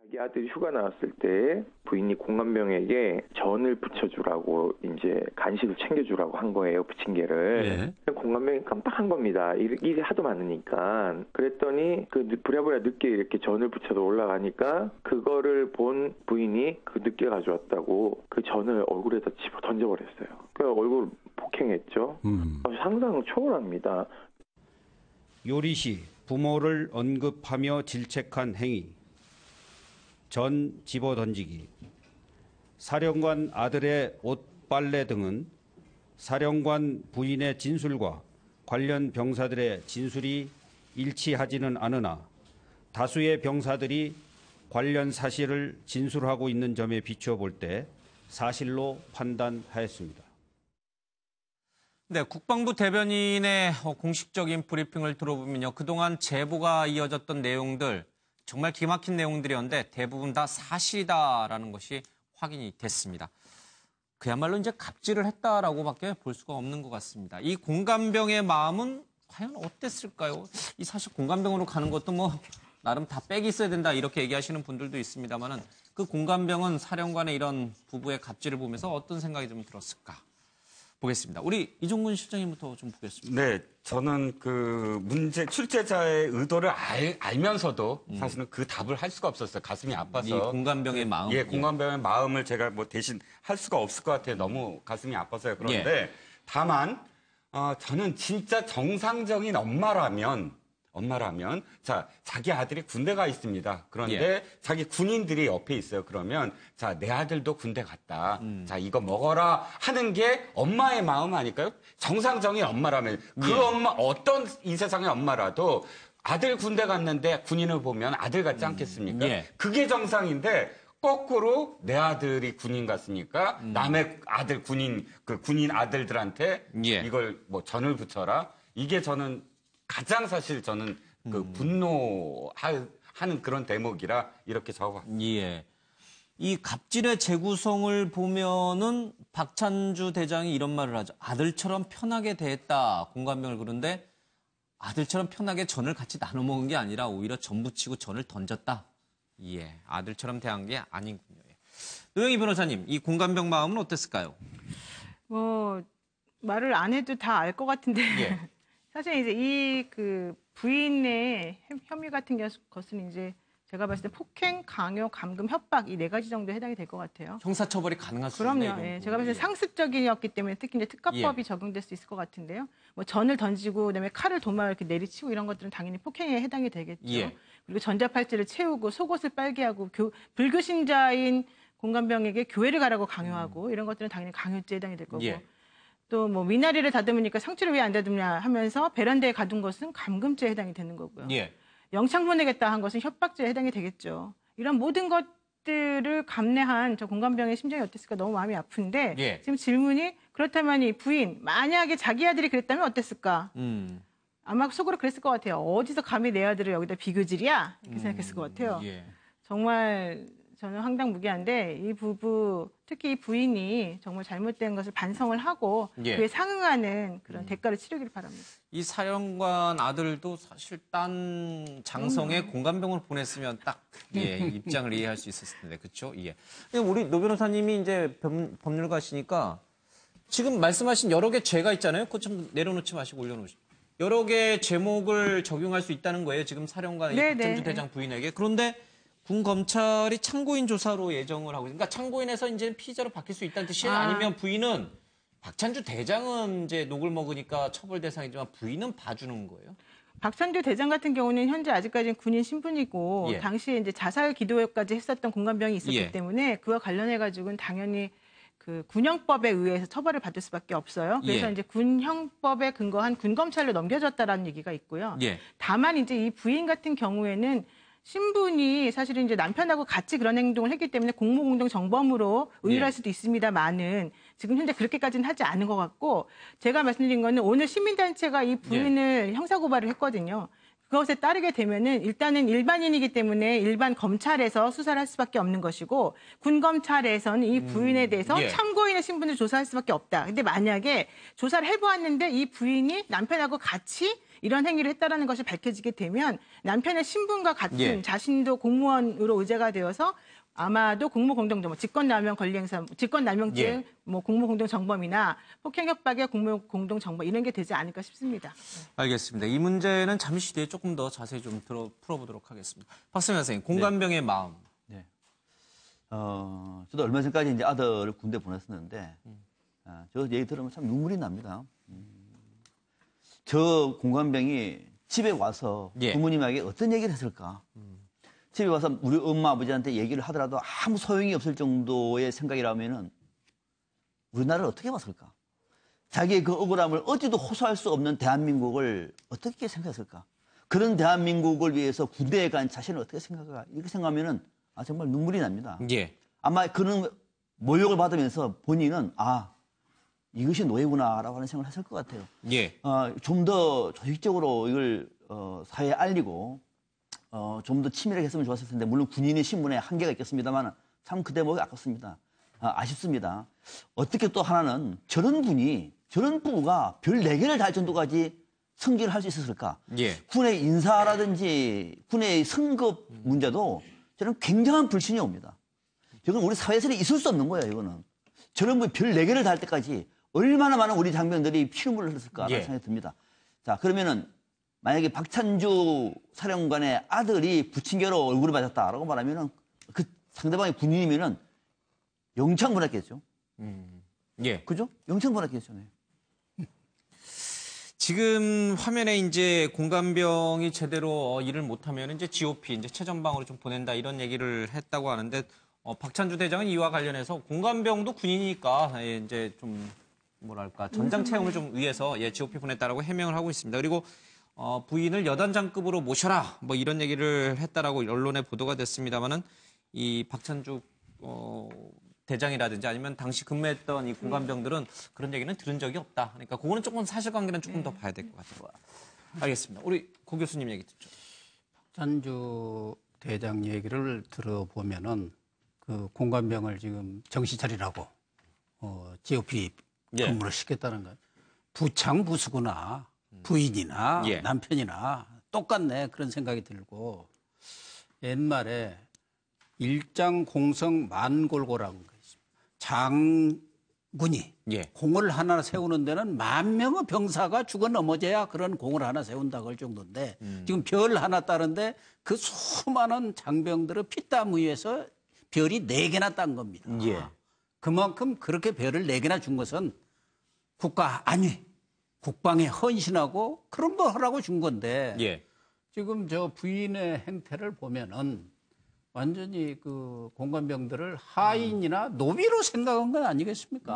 자기 아들이 휴가 나왔을 때 부인이 공감병에게 전을 부쳐주라고 이제 간식을 챙겨주라고 한 거예요. 부침개를. 공감병이 깜빡한 겁니다. 일이 하도 많으니까. 그랬더니 부랴부랴 늦게 이렇게 전을 부쳐서 올라가니까 그거를 본 부인이 늦게 가져왔다고 그 전을 얼굴에다 집어 던져버렸어요. 그 얼굴 폭행했죠. 상상을 초월합니다. 요리시 부모를 언급하며 질책한 행위. 전 집어 던지기, 사령관 아들의 옷 빨래 등은 사령관 부인의 진술과 관련 병사들의 진술이 일치하지는 않으나 다수의 병사들이 관련 사실을 진술하고 있는 점에 비추어 볼 때 사실로 판단하였습니다. 네, 국방부 대변인의 공식적인 브리핑을 들어보면요. 그동안 제보가 이어졌던 내용들 정말 기막힌 내용들이었는데 대부분 다 사실이다라는 것이 확인이 됐습니다. 그야말로 이제 갑질을 했다라고밖에 볼 수가 없는 것 같습니다. 이 공감병의 마음은 과연 어땠을까요? 이 사실 공감병으로 가는 것도 뭐 나름 다 빽이 있어야 된다 이렇게 얘기하시는 분들도 있습니다만은 그 공감병은 사령관의 이런 부부의 갑질을 보면서 어떤 생각이 좀 들었을까? 보겠습니다. 우리 이종근 실장님부터 좀 보겠습니다. 네, 저는 출제자의 의도를 알면서도 사실은 그 답을 할 수가 없었어요. 가슴이 아파서. 이 공감병의 마음. 공감병의 마음을 제가 대신 할 수가 없을 것 같아요. 너무 가슴이 아파서요. 그런데 다만 저는 진짜 정상적인 엄마라면 자, 자기 아들이 군대 가 있습니다. 그런데 자기 군인들이 옆에 있어요. 그러면 자, 내 아들도 군대 갔다. 자, 이거 먹어라 하는 게 엄마의 마음 아닐까요? 정상적인 엄마라면 그 엄마 어떤 이 세상의 엄마라도 아들 군대 갔는데 군인을 보면 아들 같지 않겠습니까? 그게 정상인데 거꾸로 내 아들이 군인 갔으니까 남의 아들 군인 아들들한테 이걸 전을 붙여라. 이게 저는 가장 사실 저는 분노할 하는 그런 대목이라 이렇게 적어봤습니다. 예. 이 갑질의 재구성을 보면은 박찬주 대장이 이런 말을 하죠. 아들처럼 편하게 대했다. 공감병을 그런데 아들처럼 편하게 전을 같이 나눠 먹은 게 아니라 오히려 전 부치고 전을 던졌다. 예, 아들처럼 대한 게 아닌군요. 예. 노영희 변호사님, 이 공감병 마음은 어땠을까요? 말을 안 해도 다 알 것 같은데 예. 사실 이제 이 그 부인의 혐의 같은 것은 이제 제가 봤을 때 폭행, 강요, 감금, 협박 이 4가지 정도에 해당이 될 것 같아요. 형사처벌이 가능할 수 그럼요. 있네요. 예. 제가 봤을 때 상습적이었기 때문에 특히 이제 특가법이 적용될 수 있을 것 같은데요. 뭐 전을 던지고 그다음에 칼을 도마를 이렇게 내리치고 이런 것들은 당연히 폭행에 해당이 되겠죠. 예. 그리고 전자팔찌를 채우고 속옷을 빨게 하고 불교 신자인 공감병에게 교회를 가라고 강요하고 이런 것들은 당연히 강요죄에 해당이 될 거고. 예. 또 뭐 미나리를 다듬으니까 상추를 왜 안 다듬냐 하면서 베란다에 가둔 것은 감금죄에 해당이 되는 거고요. 예. 영창 보내겠다 한 것은 협박죄에 해당이 되겠죠. 이런 모든 것들을 감내한 저 공감병의 심정이 어땠을까 너무 마음이 아픈데 예. 지금 질문이 그렇다면 이 부인 만약에 자기 아들이 그랬다면 어땠을까? 아마 속으로 그랬을 것 같아요. 어디서 감히 내 아들을 여기다 비교질이야? 이렇게 생각했을 것 같아요. 예. 정말 저는 황당무계한데 이 부부 특히 이 부인이 정말 잘못된 것을 반성을 하고 예. 그에 상응하는 그런 대가를 치르기를 바랍니다. 이 사령관 아들도 사실 딴 장성에 공감병을 보냈으면 딱 예, 입장을 이해할 수 있었을 텐데 그렇죠? 예. 근데 우리 노 변호사님이 이제 법률가시니까 지금 말씀하신 여러 개 죄가 있잖아요. 그거 좀 내려놓지 마시고 올려놓으시죠. 여러 개 제목을 적용할 수 있다는 거예요. 지금 사령관 박찬주 대장 부인에게. 그런데 군 검찰이 참고인 조사로 예정을 하고, 그러니까 참고인에서 이제 피의자로 바뀔 수 있다는 뜻이에요. 아니면 부인은 박찬주 대장은 이제 녹을 먹으니까 처벌 대상이지만 부인은 봐주는 거예요? 박찬주 대장 같은 경우는 현재 아직까지는 군인 신분이고 예. 당시에 이제 자살 기도까지 했었던 공감병이 있었기 예. 때문에 그와 관련해 가지고는 당연히 그 군형법에 의해서 처벌을 받을 수밖에 없어요. 그래서 예. 이제 군형법에 근거한 군검찰로 넘겨졌다라는 얘기가 있고요. 예. 다만 이제 이 부인 같은 경우에는 신분이 사실은 이제 남편하고 같이 그런 행동을 했기 때문에 공모공동 정범으로 의율할 수도 있습니다만은 지금 현재 그렇게까지는 하지 않은 것 같고 제가 말씀드린 거는 오늘 시민단체가 이 부인을 형사고발을 했거든요. 그것에 따르게 되면은 일단은 일반인이기 때문에 일반 검찰에서 수사를 할 수밖에 없는 것이고 군 검찰에서는 이 부인에 대해서 예. 참고인의 신분을 조사할 수밖에 없다. 근데 만약에 조사를 해보았는데 이 부인이 남편하고 같이 이런 행위를 했다라는 것이 밝혀지게 되면 남편의 신분과 같은 예. 자신도 공무원으로 의제가 되어서 아마도 공모공동정범, 직권남용 권리행사, 직권남용죄, 예. 뭐 공모공동정범이나 폭행협박의 공모공동정범 이런 게 되지 않을까 싶습니다. 알겠습니다. 이 문제는 잠시 뒤에 조금 더 자세히 좀 풀어보도록 하겠습니다. 박성현 선생님, 공감병의 마음. 네. 저도 얼마 전까지 이제 아들을 군대 보냈었는데, 저 얘기 들으면 참 눈물이 납니다. 저 공감병이 집에 와서 부모님에게 어떤 얘기를 했을까? 집에 와서 우리 엄마 아버지한테 얘기를 하더라도 아무 소용이 없을 정도의 생각이라면은 우리나라를 어떻게 봤을까? 자기의 그 억울함을 어디도 호소할 수 없는 대한민국을 어떻게 생각했을까? 그런 대한민국을 위해서 군대에 간 자신을 어떻게 생각할까? 이렇게 생각하면은 정말 눈물이 납니다. 예. 아마 그런 모욕을 받으면서 본인은 이것이 노예구나라고 하는 생각을 했을 것 같아요. 예. 좀 더 조직적으로 이걸 사회에 알리고 좀 더 치밀하게 했으면 좋았을 텐데 물론 군인의 신분에 한계가 있겠습니다만 참 그 대목이 아깝습니다. 아쉽습니다. 어떻게 또 하나는 저런 부부가 별 4개를 달 정도까지 승진을 할 수 있었을까? 예. 군의 인사라든지 군의 승급 문제도 저는 굉장한 불신이 옵니다. 이건 우리 사회에서는 있을 수 없는 거예요, 이거는. 저런 분이 별 4개를 달 때까지 얼마나 많은 우리 장병들이 피눈물을 흘렸을까라는 생각이 듭니다. 자, 그러면은 만약에 박찬주 사령관의 아들이 부친개로 얼굴을 맞았다라고 말하면은 그 상대방이 군인이면은 영창 보냈겠죠. 예. 그죠? 영창 보냈겠죠. 네. 지금 화면에 이제 공감병이 제대로 일을 못하면 이제 GOP, 이제 최전방으로 좀 보낸다 이런 얘기를 했다고 하는데 박찬주 대장은 이와 관련해서 공감병도 군인이니까 이제 좀 뭐랄까 전장 채용을 좀 위해서 GOP 보냈다라고 해명을 하고 있습니다. 그리고 부인을 여단장급으로 모셔라 뭐 이런 얘기를 했다라고 언론에 보도가 됐습니다만은 이 박찬주 대장이라든지 아니면 당시 근무했던 이 공감병들은 그런 얘기는 들은 적이 없다. 그러니까 그거는 조금 사실관계는 조금 더 봐야 될 것 같아요. 알겠습니다. 우리 고 교수님 얘기 듣죠. 박찬주 대장 얘기를 들어보면은 그 공관병을 지금 정신 차리라고 GOP 근무를 시켰다는 건 부창부수구나 부인이나 남편이나 똑같네 그런 생각이 들고 옛말에 일장공성 만골고라는 거 있습니다. 장군이 공을 하나 세우는 데는 10,000명의 병사가 죽어 넘어져야 그런 공을 하나 세운다고 할 정도인데 지금 별 하나 따른데 그 수많은 장병들의 피땀 위에서 별이 4개나 딴 겁니다. 그만큼 그렇게 별을 4개나 준 것은 국가 안위, 국방에 헌신하고 그런 거 하라고 준 건데 지금 저 부인의 행태를 보면은 완전히 그 공관병들을 하인이나 노비로 생각한 건 아니겠습니까?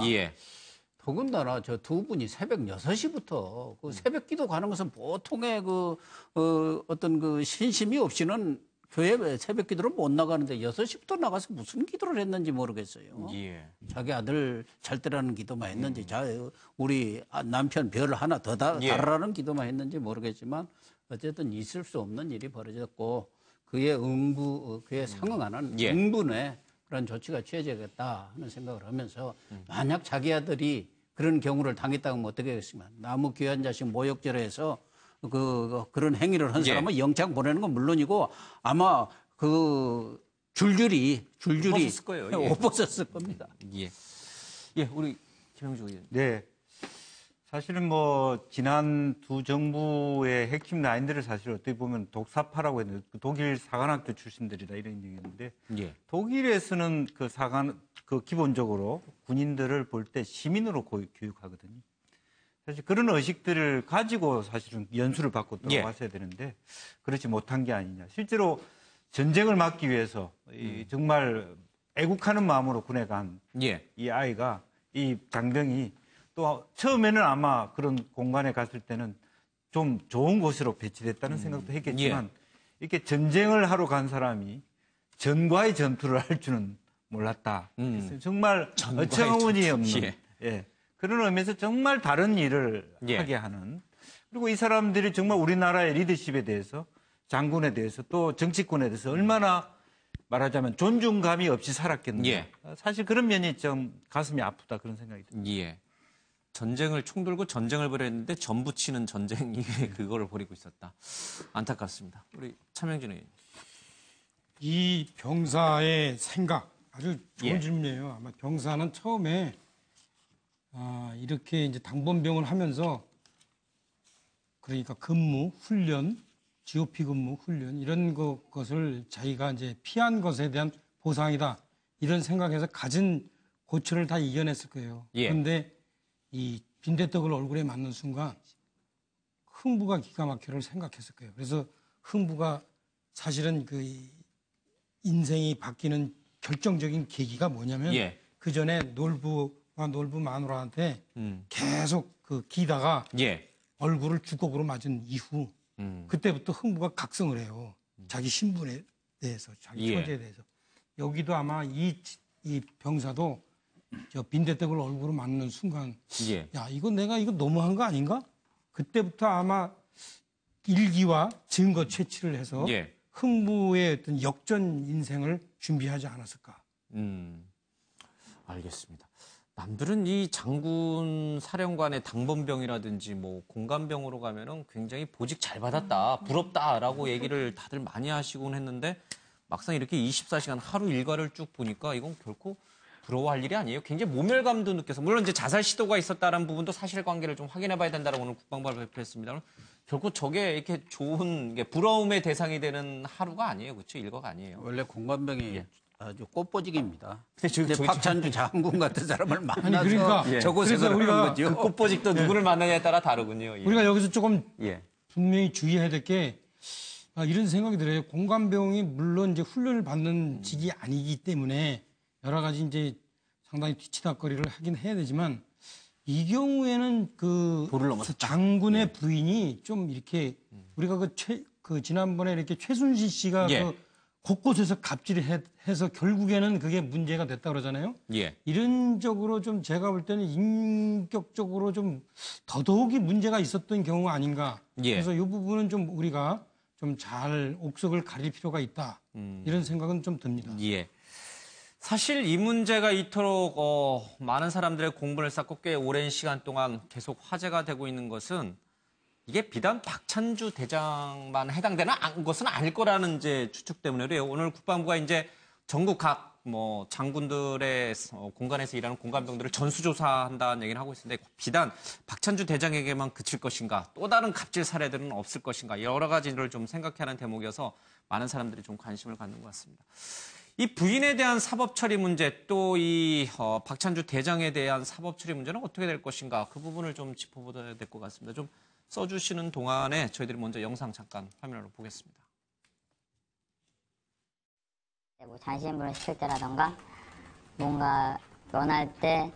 더군다나 저 두 분이 새벽 6시부터 그 새벽 기도 가는 것은 보통의 어떤 그 신심이 없이는 교회 새벽 기도를 못 나가는데 6시부터 나가서 무슨 기도를 했는지 모르겠어요. 자기 아들 잘 때라는 기도만 했는지, 우리 남편 별 하나 더 달으라는 기도만 했는지 모르겠지만 어쨌든 있을 수 없는 일이 벌어졌고 그에 상응하는 응분의 그런 조치가 취해져야겠다 하는 생각을 하면서 만약 자기 아들이 그런 경우를 당했다고 하면 어떻게 하겠습니까? 나무 귀한 자식 모욕죄로 해서 그런 행위를 한 사람은 영장 보내는 건 물론이고 아마 그 줄줄이 벗었을 거예요. 못 벗었을 겁니다. 우리 김영주 의원. 네. 사실은 뭐 지난 두 정부의 핵심 라인들을 사실 어떻게 보면 독사파라고 했는데 독일 사관학교 출신들이다 이런 얘기였는데 독일에서는 기본적으로 군인들을 볼 때 시민으로 교육하거든요. 사실 그런 의식들을 가지고 사실은 연수를 받고 들어갔어야 되는데 그렇지 못한 게 아니냐. 실제로 전쟁을 막기 위해서 정말 애국하는 마음으로 군에 간 이 아이가 이 장병이 또 처음에는 아마 그런 공간에 갔을 때는 좀 좋은 곳으로 배치됐다는 생각도 했겠지만 이렇게 전쟁을 하러 간 사람이 전과의 전투를 할 줄은 몰랐다. 정말 어처구니 없는 그런 의미에서 정말 다른 일을 하게 하는 그리고 이 사람들이 정말 우리나라의 리더십에 대해서 장군에 대해서 또 정치권에 대해서 얼마나 말하자면 존중감이 없이 살았겠는가. 사실 그런 면이 좀 가슴이 아프다 그런 생각이 듭니다. 전쟁을 총 들고 전쟁을 벌였는데 전 부치는 전쟁이 그거를 벌이고 있었다. 안타깝습니다. 우리 차명진 의원. 이 병사의 생각 아주 좋은 질문이에요. 아마 병사는 처음에 이렇게 이제 당번병을 하면서 그러니까 근무, 훈련, GOP 근무, 훈련 이런 것을 자기가 이제 피한 것에 대한 보상이다 이런 생각에서 가진 고초를 다 이겨냈을 거예요. 그런데 이 빈대떡을 얼굴에 맞는 순간 흥부가 기가 막혀를 생각했을 거예요. 그래서 흥부가 사실은 그 인생이 바뀌는 결정적인 계기가 뭐냐면 그 전에 놀부와 놀부 마누라한테 계속 기다가 얼굴을 주걱으로 맞은 이후 그때부터 흥부가 각성을 해요. 자기 신분에 대해서, 자기 처지에 대해서. 여기도 아마 이 병사도 저 빈대떡을 얼굴로 맞는 순간 야 이거 내가 이거 너무한 거 아닌가? 그때부터 아마 일기와 증거 채취를 해서 흥부의 어떤 역전 인생을 준비하지 않았을까? 알겠습니다. 남들은 이 장군 사령관의 당번병이라든지 뭐 공관병으로 가면은 굉장히 보직 잘 받았다, 부럽다라고 얘기를 다들 많이 하시곤 했는데 막상 이렇게 24시간 하루 일과를 쭉 보니까 이건 결코 부러워할 일이 아니에요. 굉장히 모멸감도 느껴서 물론 이제 자살 시도가 있었다는 부분도 사실관계를 좀 확인해봐야 된다라고 오늘 국방부가 발표했습니다. 결코 저게 이렇게 좋은 부러움의 대상이 되는 하루가 아니에요, 그렇죠? 일과가 아니에요. 원래 공관병이 아주 꽃보직입니다. 근데 박찬주 장군 같은 사람을 만나서 그러니까, 저곳에 그런 거죠. 그 꽃보직도 누구를 만나냐에 따라 다르군요. 우리가 여기서 조금 분명히 주의해야 될 게 이런 생각이 들어요. 공관병이 물론 이제 훈련을 받는 직이 아니기 때문에 여러 가지 이제 상당히 뒤치다거리를 하긴 해야 되지만 이 경우에는 장군의 부인이 좀 이렇게 우리가 지난번에 이렇게 최순실 씨가 곳곳에서 갑질해서 결국에는 그게 문제가 됐다 그러잖아요. 이런 쪽으로 좀 제가 볼 때는 인격적으로 좀 더더욱이 문제가 있었던 경우가 아닌가. 그래서 이 부분은 좀 우리가 좀 잘 옥석을 가릴 필요가 있다. 이런 생각은 좀 듭니다. 예. 사실 이 문제가 이토록 많은 사람들의 공분을 쌓고 꽤 오랜 시간 동안 계속 화제가 되고 있는 것은 이게 비단 박찬주 대장만 해당되는 것은 아닐 거라는 이제 추측 때문에요. 오늘 국방부가 이제 전국 각 장군들의 공간에서 일하는 공관병들을 전수조사한다는 얘기를 하고 있는데 비단 박찬주 대장에게만 그칠 것인가, 또 다른 갑질 사례들은 없을 것인가, 여러 가지를 좀 생각하는 대목이어서 많은 사람들이 좀 관심을 갖는 것 같습니다. 이 부인에 대한 사법 처리 문제, 또 이 박찬주 대장에 대한 사법 처리 문제는 어떻게 될 것인가, 그 부분을 좀 짚어보셔야 될 것 같습니다. 좀 써주시는 동안에 저희들이 먼저 영상 잠깐 화면으로 보겠습니다. 뭐 잔시인분을 시킬 때라던가 뭔가 원할 때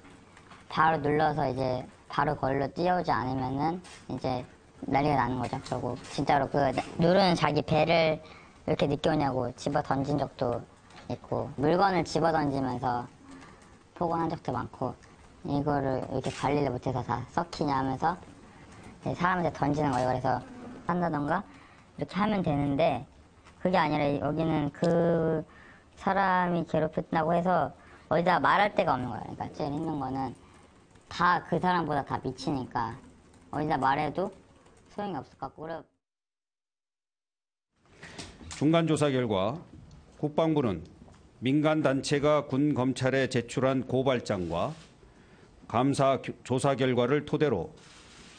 바로 눌러서 이제 바로 거리로 뛰어오지 않으면은 이제 난리가 나는 거죠. 그리고 진짜로 그 누르는 자기 배를 왜 이렇게 늦게 오냐고 집어 던진 적도 있고, 물건을 집어 던지면서 폭언한 적도 많고, 이거를 이렇게 관리를 못해서 다 썩히냐 하면서 사람한테 던지는 거예요. 그래서 한다던가 이렇게 하면 되는데 그게 아니라 여기는 그 사람이 괴롭혔다고 해서 어디다 말할 데가 없는 거예요. 그러니까 제일 힘든 거는 다 그 사람보다 다 미치니까 어디다 말해도 소용이 없을 것 같고. 중간조사 결과 국방부는 민간단체가 군 검찰에 제출한 고발장과 감사 조사 결과를 토대로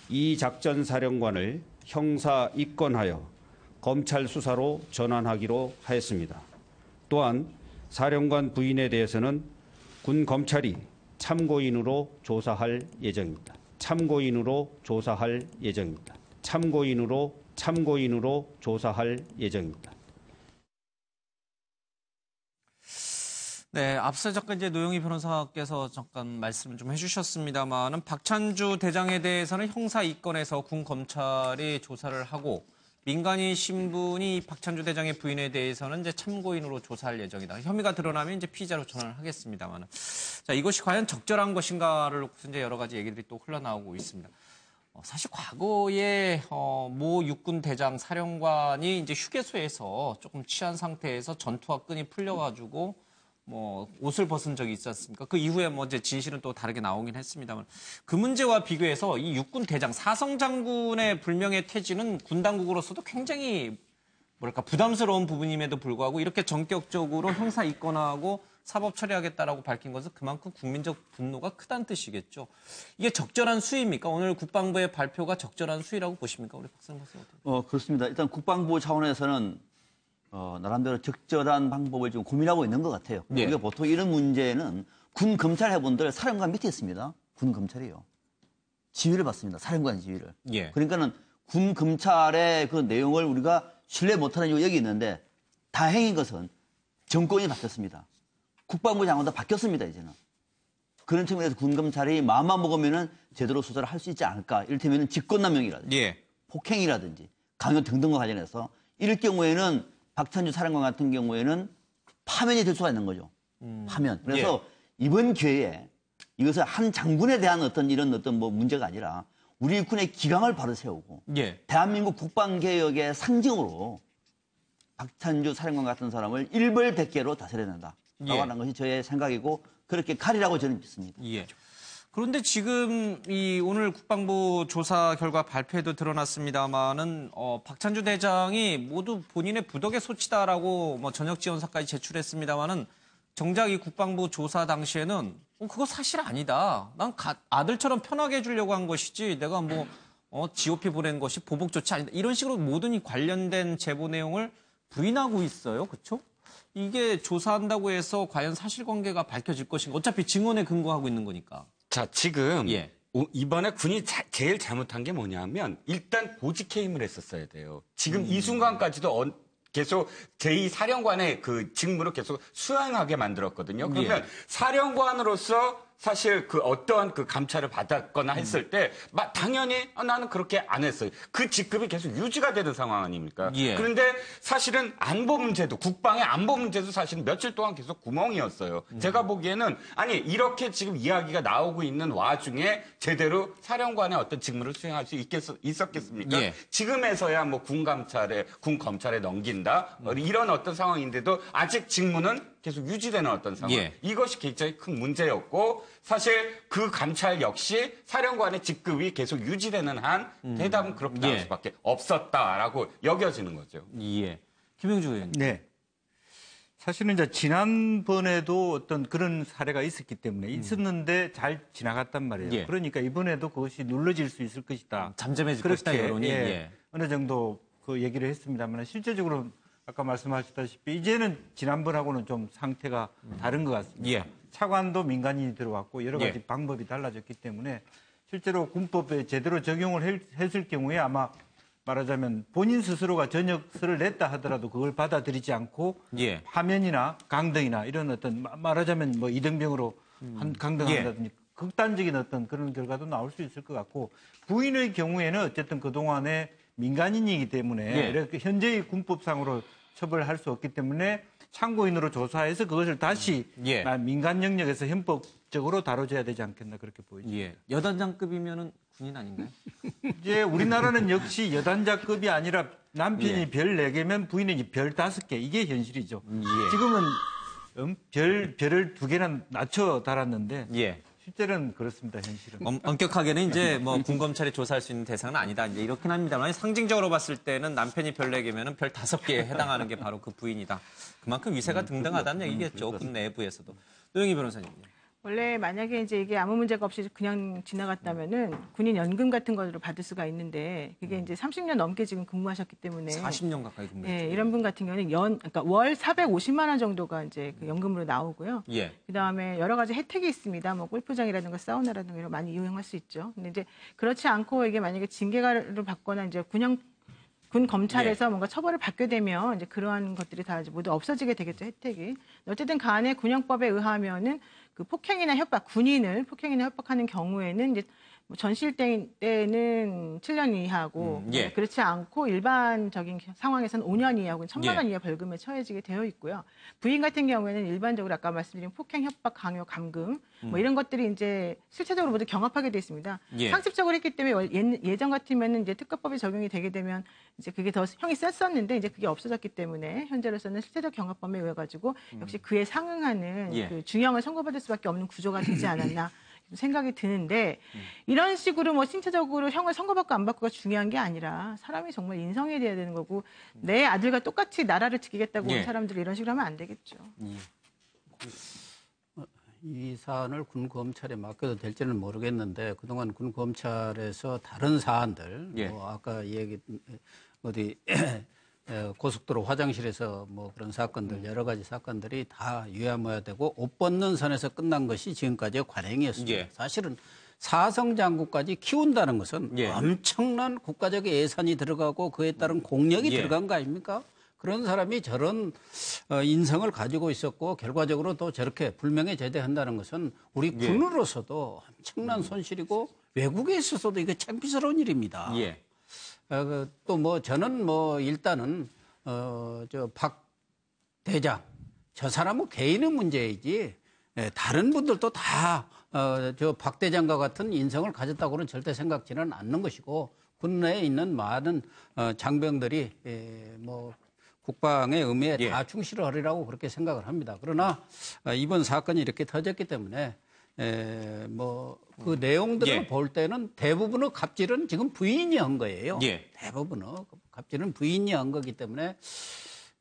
이 작전 사령관을 형사 입건하여 검찰 수사로 전환하기로 하였습니다. 또한 사령관 부인에 대해서는 군 검찰이 참고인으로 조사할 예정입니다. 참고인으로 조사할 예정입니다. 참고인으로 조사할 예정입니다. 네, 앞서 잠깐 이제 노영희 변호사께서 잠깐 말씀을 좀 해주셨습니다만은 박찬주 대장에 대해서는 형사 입건해서 군 검찰이 조사를 하고, 민간인 신분이 박찬주 대장의 부인에 대해서는 이제 참고인으로 조사할 예정이다. 혐의가 드러나면 이제 피의자로 전환을 하겠습니다만, 자, 이것이 과연 적절한 것인가를 놓고서 이제 여러 가지 얘기들이 또 흘러나오고 있습니다. 사실 과거에 모 육군 대장 사령관이 이제 휴게소에서 조금 취한 상태에서 전투와 끈이 풀려가지고 옷을 벗은 적이 있지 않습니까? 그 이후에 이제 진실은 또 다르게 나오긴 했습니다만, 그 문제와 비교해서 이 육군 대장 사성 장군의 불명예 퇴진은 군 당국으로서도 굉장히 부담스러운 부분임에도 불구하고 이렇게 전격적으로 형사 입건하고 사법 처리하겠다라고 밝힌 것은 그만큼 국민적 분노가 크다는 뜻이겠죠. 이게 적절한 수위입니까? 오늘 국방부의 발표가 적절한 수위라고 보십니까? 우리 박상 박사님. 그렇습니다. 일단 국방부 차원에서는 나름대로 적절한 방법을 좀 고민하고 있는 것 같아요. 예. 우리가 보통 이런 문제는 군 검찰 해본들 사령관 밑에 있습니다. 군 검찰이요. 지휘를 받습니다. 사령관 지휘를. 예. 그러니까는 군 검찰의 그 내용을 우리가 신뢰 못하는 이유가 여기 있는데, 다행인 것은 정권이 바뀌었습니다. 국방부 장관도 바뀌었습니다, 이제는. 그런 측면에서 군 검찰이 마음만 먹으면은 제대로 수사를 할 수 있지 않을까. 이를테면 직권남용이라든지, 예. 폭행이라든지, 강요 등등과 관련해서 이럴 경우에는 박찬주 사령관 같은 경우에는 파면이 될 수가 있는 거죠. 파면. 그래서 이번 기회에 이것을 한 장군에 대한 어떤 문제가 아니라 우리 군의 기강을 바로 세우고 대한민국 국방개혁의 상징으로 박찬주 사령관 같은 사람을 일벌백계로 다스려야 된다. 라고 하는 것이 저의 생각이고, 그렇게 가리라고 저는 믿습니다. 예. 그런데 지금 오늘 국방부 조사 결과 발표에도 드러났습니다만은 박찬주 대장이 모두 본인의 부덕의 소치다라고 전역 지원서까지 제출했습니다만은 정작 이 국방부 조사 당시에는 그거 사실 아니다. 난 아들처럼 편하게 해주려고 한 것이지 내가 GOP 보낸 것이 보복 조치 아니다. 이런 식으로 모든 이 관련된 제보 내용을 부인하고 있어요. 그렇죠? 이게 조사한다고 해서 과연 사실관계가 밝혀질 것인가. 어차피 증언에 근거하고 있는 거니까. 자, 지금 이번에 군이 제일 잘못한 게 뭐냐면 일단 보직 해임을 했었어야 돼요. 지금 이 순간까지도 계속 제2사령관의 그 직무를 계속 수행하게 만들었거든요. 그러면 사령관으로서 사실 그 어떠한 그 감찰을 받았거나 했을 때 당연히 나는 그렇게 안 했어요. 그 직급이 계속 유지가 되는 상황 아닙니까? 예. 그런데 사실은 안보 문제도 국방의 안보 문제도 사실은 며칠 동안 계속 구멍이었어요. 제가 보기에는 아니 이렇게 지금 이야기가 나오고 있는 와중에 제대로 사령관의 어떤 직무를 수행할 수 있었겠습니까? 예. 지금에서야 뭐 군 검찰에 넘긴다 이런 어떤 상황인데도 아직 직무는 계속 유지되는 어떤 상황. 예. 이것이 굉장히 큰 문제였고 사실 그 감찰 역시 사령관의 직급이 계속 유지되는 한 대답은 그렇게 나올 수밖에 없었다라고 여겨지는 거죠. 예. 김영주 의원님. 네. 사실은 이제 지난번에도 어떤 그런 사례가 있었기 때문에 있었는데 잘 지나갔단 말이에요. 예. 그러니까 이번에도 그것이 눌러질 수 있을 것이다. 잠잠해질 그렇게, 것이다, 여론이. 예. 어느 정도 그 얘기를 했습니다만 실제적으로 아까 말씀하셨다시피 이제는 지난번하고는 좀 상태가 다른 것 같습니다. 예. 차관도 민간인이 들어왔고 여러 가지 예. 방법이 달라졌기 때문에 실제로 군법에 제대로 적용을 했을 경우에 아마 말하자면 본인 스스로가 전역서를 냈다 하더라도 그걸 받아들이지 않고 예. 파면이나 강등이나 이런 어떤 말하자면 뭐 이등병으로 강등한다든지 극단적인 어떤 그런 결과도 나올 수 있을 것 같고 부인의 경우에는 어쨌든 그동안에 민간인이기 때문에 이렇게 현재의 군법상으로 처벌할 수 없기 때문에 참고인으로 조사해서 그것을 다시 민간 영역에서 헌법적으로 다뤄져야 되지 않겠나 그렇게 보이죠. 예. 여단장급이면은 군인 아닌가요? 이제 우리나라는 역시 여단자급이 아니라 남편이 별 4개면 부인이 별 5개 이게 현실이죠. 지금은 별을 2개나 낮춰 달았는데 실제로는 그렇습니다, 현실은. 엄격하게는 이제 뭐 군검찰이 조사할 수 있는 대상은 아니다. 이제 이렇긴 합니다만 상징적으로 봤을 때는 남편이 별 4개면은 별 5개에 해당하는 게 바로 그 부인이다. 그만큼 위세가 등등하다는 얘기겠죠. 군 내부에서도. 노영희 변호사님. 원래 만약에 이제 이게 아무 문제가 없이 그냥 지나갔다면은 군인 연금 같은 거를 받을 수가 있는데 그게 이제 30년 넘게 지금 근무하셨기 때문에 40년 가까이 근무했죠. 예, 이런 분 같은 경우는 그러니까 월 450만 원 정도가 이제 그 연금으로 나오고요. 예. 그다음에 여러 가지 혜택이 있습니다. 뭐 골프장이라든가 사우나라든가 이런 거 많이 이용할 수 있죠. 근데 이제 그렇지 않고 이게 만약에 징계를 받거나 이제 군 검찰에서 뭔가 처벌을 받게 되면 이제 그러한 것들이 다 이제 모두 없어지게 되겠죠, 혜택이. 어쨌든 간에 군형법에 의하면은 그 폭행이나 협박, 군인을 폭행이나 협박하는 경우에는 이제 뭐 전실 때는 7년 이하고 그렇지 않고 일반적인 상황에서는 5년 이하고 1,000만 원 이하 벌금에 처해지게 되어 있고요. 부인 같은 경우에는 일반적으로 아까 말씀드린 폭행, 협박, 강요, 감금 뭐 이런 것들이 이제 실체적으로 모두 경합하게 돼 있습니다. 상습적으로 했기 때문에 예전 같으면은 이제 특가법이 적용이 되게 되면 이제 그게 더 형이 셌었는데 이제 그게 없어졌기 때문에 현재로서는 실체적 경합범에 의해 가지고 역시 그에 상응하는 그 중형을 선고받을 수밖에 없는 구조가 되지 않았나. 생각이 드는데 이런 식으로 뭐 신체적으로 형을 선고받고 안 받고가 중요한 게 아니라 사람이 정말 인성이 돼야 되는 거고 내 아들과 똑같이 나라를 지키겠다고 온 사람들이 이런 식으로 하면 안 되겠죠. 이 사안을 군 검찰에 맡겨도 될지는 모르겠는데 그동안 군 검찰에서 다른 사안들 뭐 아까 얘기 어디 고속도로 화장실에서 뭐 그런 사건들 여러 가지 사건들이 다 유야무야되고 옷 벗는 선에서 끝난 것이 지금까지의 관행이었습니다. 사실은 사성 장군까지 키운다는 것은 엄청난 국가적 예산이 들어가고 그에 따른 공력이 들어간 거 아닙니까? 그런 사람이 저런 인성을 가지고 있었고 결과적으로 또 저렇게 불명예 제대한다는 것은 우리 군으로서도 엄청난 손실이고 외국에 있어서도 이게 창피스러운 일입니다. 또 뭐 저는 뭐 일단은 저 박 대장 저 사람은 개인의 문제이지 다른 분들도 다 저 박 대장과 같은 인성을 가졌다고는 절대 생각지는 않는 것이고 군내에 있는 많은 장병들이 뭐 국방의 의무에 다 충실을 하리라고 그렇게 생각을 합니다. 그러나 이번 사건이 이렇게 터졌기 때문에 뭐 그 내용들을 볼 때는 대부분의 갑질은 지금 부인이 한 거예요. 대부분의 갑질은 부인이 한 거기 때문에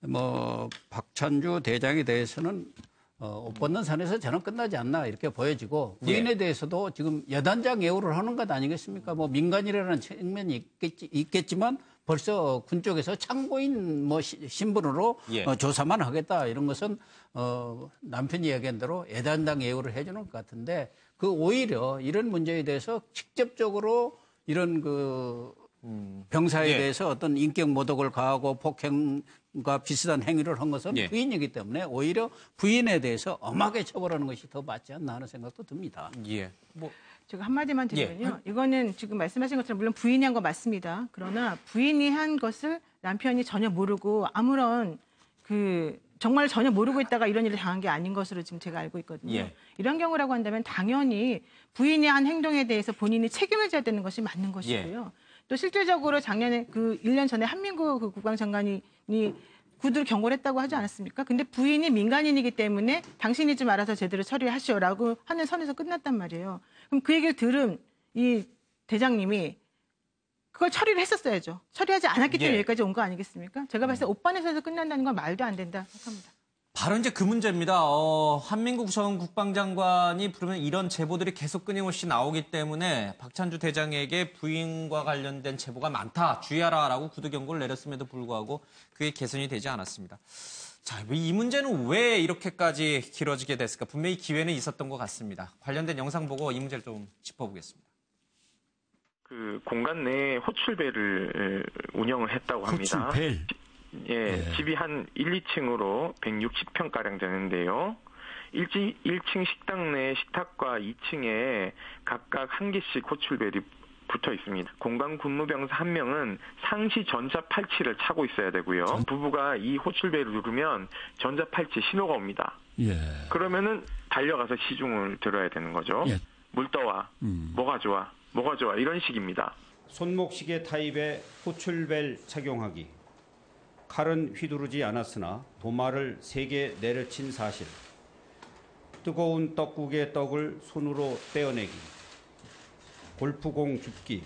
뭐 박찬주 대장에 대해서는 옷 벗는 선에서 저는 끝나지 않나 이렇게 보여지고 부인에 대해서도 지금 여단장 예우를 하는 것 아니겠습니까? 뭐 민간이라는 측면이 있겠지만 벌써 군 쪽에서 참고인 뭐 신분으로 조사만 하겠다 이런 것은 남편이 얘기한 대로 여단장 예우를 해주는 것 같은데 그 오히려 이런 문제에 대해서 직접적으로 이런 그 병사에 예. 대해서 어떤 인격 모독을 가하고 폭행과 비슷한 행위를 한 것은 예. 부인이기 때문에 오히려 부인에 대해서 엄하게 처벌하는 것이 더 맞지 않나 하는 생각도 듭니다. 예. 제가 한마디만 드리면요. 이거는 지금 말씀하신 것처럼 물론 부인이 한 거 맞습니다. 그러나 부인이 한 것을 남편이 전혀 모르고 아무런 정말 전혀 모르고 있다가 이런 일을 당한 게 아닌 것으로 지금 제가 알고 있거든요. 예. 이런 경우라고 한다면 당연히 부인이 한 행동에 대해서 본인이 책임을 져야 되는 것이 맞는 것이고요. 또 실질적으로 작년에 1년 전에 한민구 국방장관이 구두를 경고를 했다고 하지 않았습니까? 근데 부인이 민간인이기 때문에 당신이 좀 알아서 제대로 처리하시오라고 하는 선에서 끝났단 말이에요. 그럼 그 얘기를 들은 이 대장님이 그걸 처리를 했었어야죠. 처리하지 않았기 때문에 여기까지 온 거 아니겠습니까? 제가 봤을 때 오빠네에서 끝난다는 건 말도 안 된다 생각합니다. 바로 이제 그 문제입니다. 한민국 전 국방장관이 부르면 이런 제보들이 계속 끊임없이 나오기 때문에 박찬주 대장에게 부인과 관련된 제보가 많다, 주의하라라고 구두 경고를 내렸음에도 불구하고 그게 개선이 되지 않았습니다. 자, 이 문제는 왜 이렇게까지 길어지게 됐을까? 분명히 기회는 있었던 것 같습니다. 관련된 영상 보고 이 문제를 좀 짚어보겠습니다. 공간 내에 호출벨을 운영을 했다고 합니다. 호출벨? 예, 집이 한 1, 2층으로 160평가량 되는데요. 1층 식당 내 식탁과 2층에 각각 한 개씩 호출벨이 붙어 있습니다. 공간 군무병사 한 명은 상시 전자 팔찌를 차고 있어야 되고요. 부부가 이 호출벨을 누르면 전자 팔찌 신호가 옵니다. 예. 그러면은 달려가서 시중을 들어야 되는 거죠. 예. 물 떠와. 뭐가 좋아. 뭐가 좋아. 이런 식입니다. 손목시계 타입의 호출벨 착용하기. 칼은 휘두르지 않았으나 도마를 3개 내려친 사실. 뜨거운 떡국의 떡을 손으로 떼어내기. 골프공 줍기.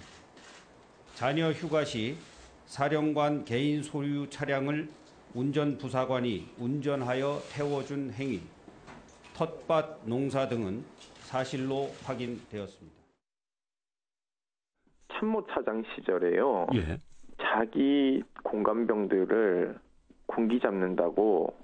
자녀 휴가 시 사령관 개인 소유 차량을 운전부사관이 운전하여 태워준 행위. 텃밭 농사 등은 사실로 확인되었습니다. 참모차장 시절에요. 예. 자기 공관병들을 군기 잡는다고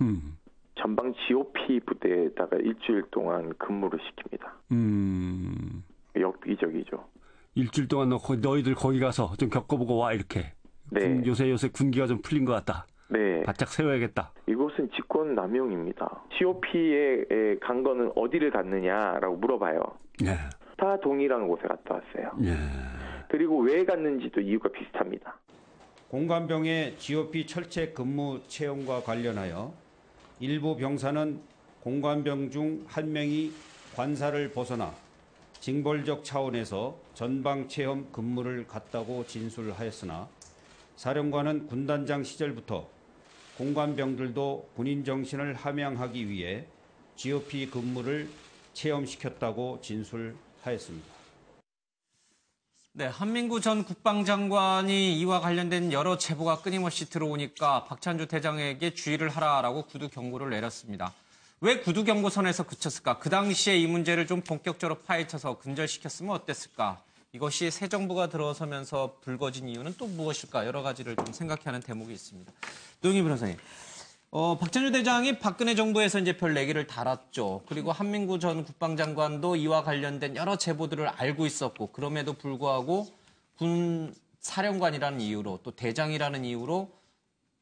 전방 GOP 부대에다가 일주일 동안 근무를 시킵니다. 역비적이죠. 일주일 동안 너희들 거기 가서 좀 겪어보고 와 이렇게. 네. 요새 군기가 좀 풀린 것 같다. 네. 바짝 세워야겠다. 이것은 직권 남용입니다. GOP에 간 거는 어디를 갔느냐라고 물어봐요. 예. 다 동일한 곳에 갔다 왔어요. 예. 그리고 왜 갔는지도 이유가 비슷합니다. 공관병의 GOP 철책 근무 채용과 관련하여 일부 병사는 공관병 중 한 명이 관사를 벗어나 징벌적 차원에서 전방 체험 근무를 갔다고 진술하였으나 사령관은 군단장 시절부터 공관병들도 군인 정신을 함양하기 위해 GOP 근무를 체험시켰다고 진술하였습니다. 네, 한민구 전 국방장관이 이와 관련된 여러 제보가 끊임없이 들어오니까 박찬주 대장에게 주의를 하라라고 구두 경고를 내렸습니다. 왜 구두 경고선에서 그쳤을까? 그 당시에 이 문제를 좀 본격적으로 파헤쳐서 근절시켰으면 어땠을까? 이것이 새 정부가 들어서면서 불거진 이유는 또 무엇일까? 여러 가지를 좀 생각해야 하는 대목이 있습니다. 노영희 변호사님. 박찬주 대장이 박근혜 정부에서 이제 별 얘기를 달았죠. 그리고 한민구 전 국방장관도 이와 관련된 여러 제보들을 알고 있었고, 그럼에도 불구하고 군 사령관이라는 이유로 또 대장이라는 이유로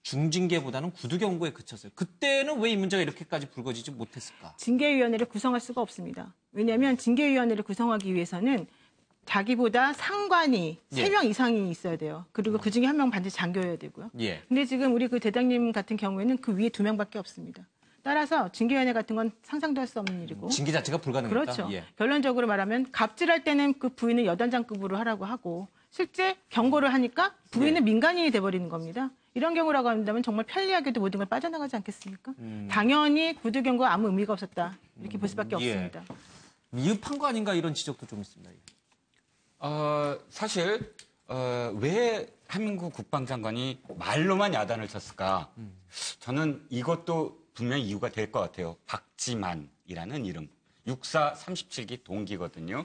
중징계보다는 구두 경고에 그쳤어요. 그때는 왜 이 문제가 이렇게까지 불거지지 못했을까? 징계위원회를 구성할 수가 없습니다. 왜냐하면 징계위원회를 구성하기 위해서는 자기보다 상관이 3명 이상이 있어야 돼요. 그리고 그중에 1명 반드시 장교여야 되고요. 예. 근데 지금 우리 그 대장님 같은 경우에는 그 위에 2명밖에 없습니다. 따라서 징계위원회 같은 건 상상도 할 수 없는 일이고. 징계 자체가 불가능했다. 그렇죠. 예. 결론적으로 말하면 갑질할 때는 그 부인을 여단장급으로 하라고 하고 실제 경고를 하니까 부인은 민간인이 돼버리는 겁니다. 이런 경우라고 한다면 정말 편리하게도 모든 걸 빠져나가지 않겠습니까? 당연히 구두 경고가 아무 의미가 없었다. 이렇게 볼 수밖에 없습니다. 미흡한 거 아닌가 이런 지적도 좀 있습니다. 사실 왜 한민구 국방장관이 말로만 야단을 쳤을까? 저는 이것도 분명히 이유가 될 것 같아요. 박지만이라는 이름. 육사 37기 동기거든요.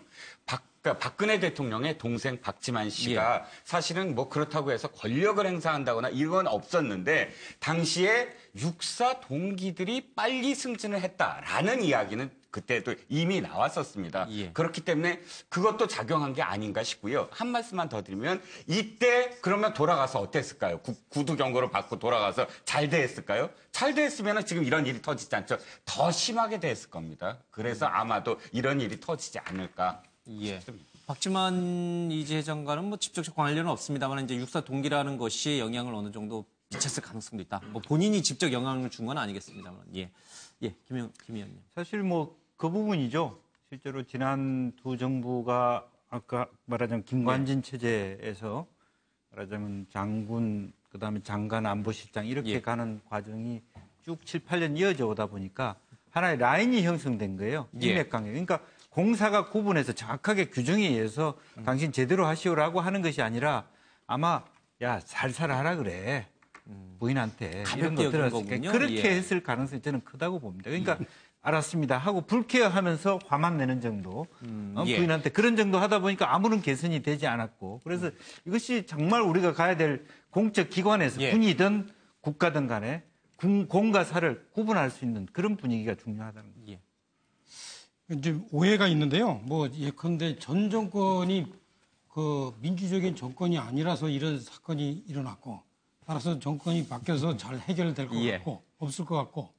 박근혜 대통령의 동생 박지만 씨가 사실은 뭐 그렇다고 해서 권력을 행사한다거나 이건 없었는데 당시에 육사 동기들이 빨리 승진을 했다라는 이야기는 그때도 이미 나왔었습니다. 그렇기 때문에 그것도 작용한 게 아닌가 싶고요. 한 말씀만 더 드리면 이때 그러면 돌아가서 어땠을까요? 구두 경고를 받고 돌아가서 잘 됐을까요? 잘 됐으면 지금 이런 일이 터지지 않죠. 더 심하게 됐을 겁니다. 그래서 아마도 이런 일이 터지지 않을까 싶습니다. 박지만 이재 장관은 뭐 직접적 관련은 없습니다만 이제 육사 동기라는 것이 영향을 어느 정도 미쳤을 가능성도 있다. 뭐 본인이 직접 영향을 준 건 아니겠습니다만. 김 의원님. 사실 뭐 그 부분이죠. 실제로 지난 두 정부가 아까 말하자면 김관진 체제에서 말하자면 장군 그다음에 장관 안보실장 이렇게 가는 과정이 쭉 7, 8년 이어져 오다 보니까 하나의 라인이 형성된 거예요. 인맥관계. 그러니까 공사가 구분해서 정확하게 규정에 의해서 당신 제대로 하시오라고 하는 것이 아니라 아마 야 살살 하라 그래. 부인한테 이런 거 들었으니까 그렇게 했을 가능성이 저는 크다고 봅니다. 그러니까 알았습니다 하고 불쾌해하면서 화만 내는 정도 부인한테 그런 정도 하다 보니까 아무런 개선이 되지 않았고 그래서 이것이 정말 우리가 가야 될 공적 기관에서 군이든 국가든 간에 공과 사를 구분할 수 있는 그런 분위기가 중요하다는 거죠. 이제 오해가 있는데요. 뭐 예컨대 전 정권이 그 민주적인 정권이 아니라서 이런 사건이 일어났고 따라서 정권이 바뀌어서 잘 해결될 것 같고 없을 것 같고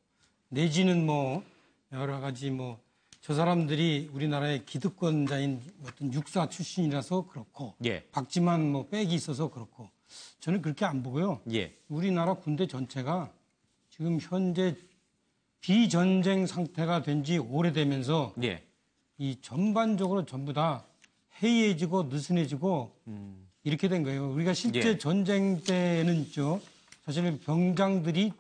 내지는 뭐 여러 가지 뭐 저 사람들이 우리나라의 기득권자인 어떤 육사 출신이라서 그렇고 박지만 뭐 백이 있어서 그렇고 저는 그렇게 안 보고요. 우리나라 군대 전체가 지금 현재 비전쟁 상태가 된 지 오래되면서 이 전반적으로 전부 다 해이해지고 느슨해지고 이렇게 된 거예요. 우리가 실제 전쟁 때는 있죠. 사실은 병장들이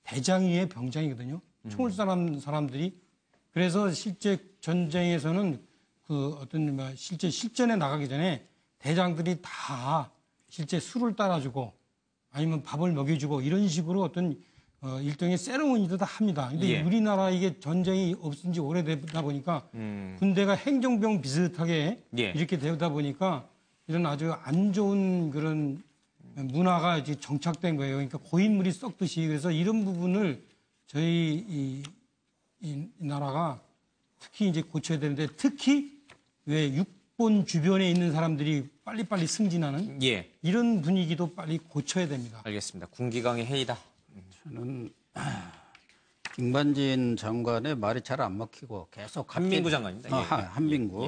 대장 위에 병장이거든요. 총을 쏘는 사람들이. 그래서 실제 전쟁에서는 그 어떤 실제 실전에 나가기 전에 대장들이 다 실제 술을 따라주고 아니면 밥을 먹여주고 이런 식으로 어떤 일종의 세레모니도 다 합니다. 근데 우리나라 이게 전쟁이 없은 지 오래되다 보니까 군대가 행정병 비슷하게 이렇게 되다 보니까 이런 아주 안 좋은 그런 문화가 이제 정착된 거예요. 그러니까 고인물이 썩듯이. 그래서 이런 부분을 저희 이 나라가 특히 이제 고쳐야 되는데 특히 왜 육본 주변에 있는 사람들이 빨리빨리 승진하는 이런 분위기도 빨리 고쳐야 됩니다. 알겠습니다. 군기강의 회의다. 저는 김관진 장관의 말이 잘 안 먹히고 계속 한민구 장관입니다.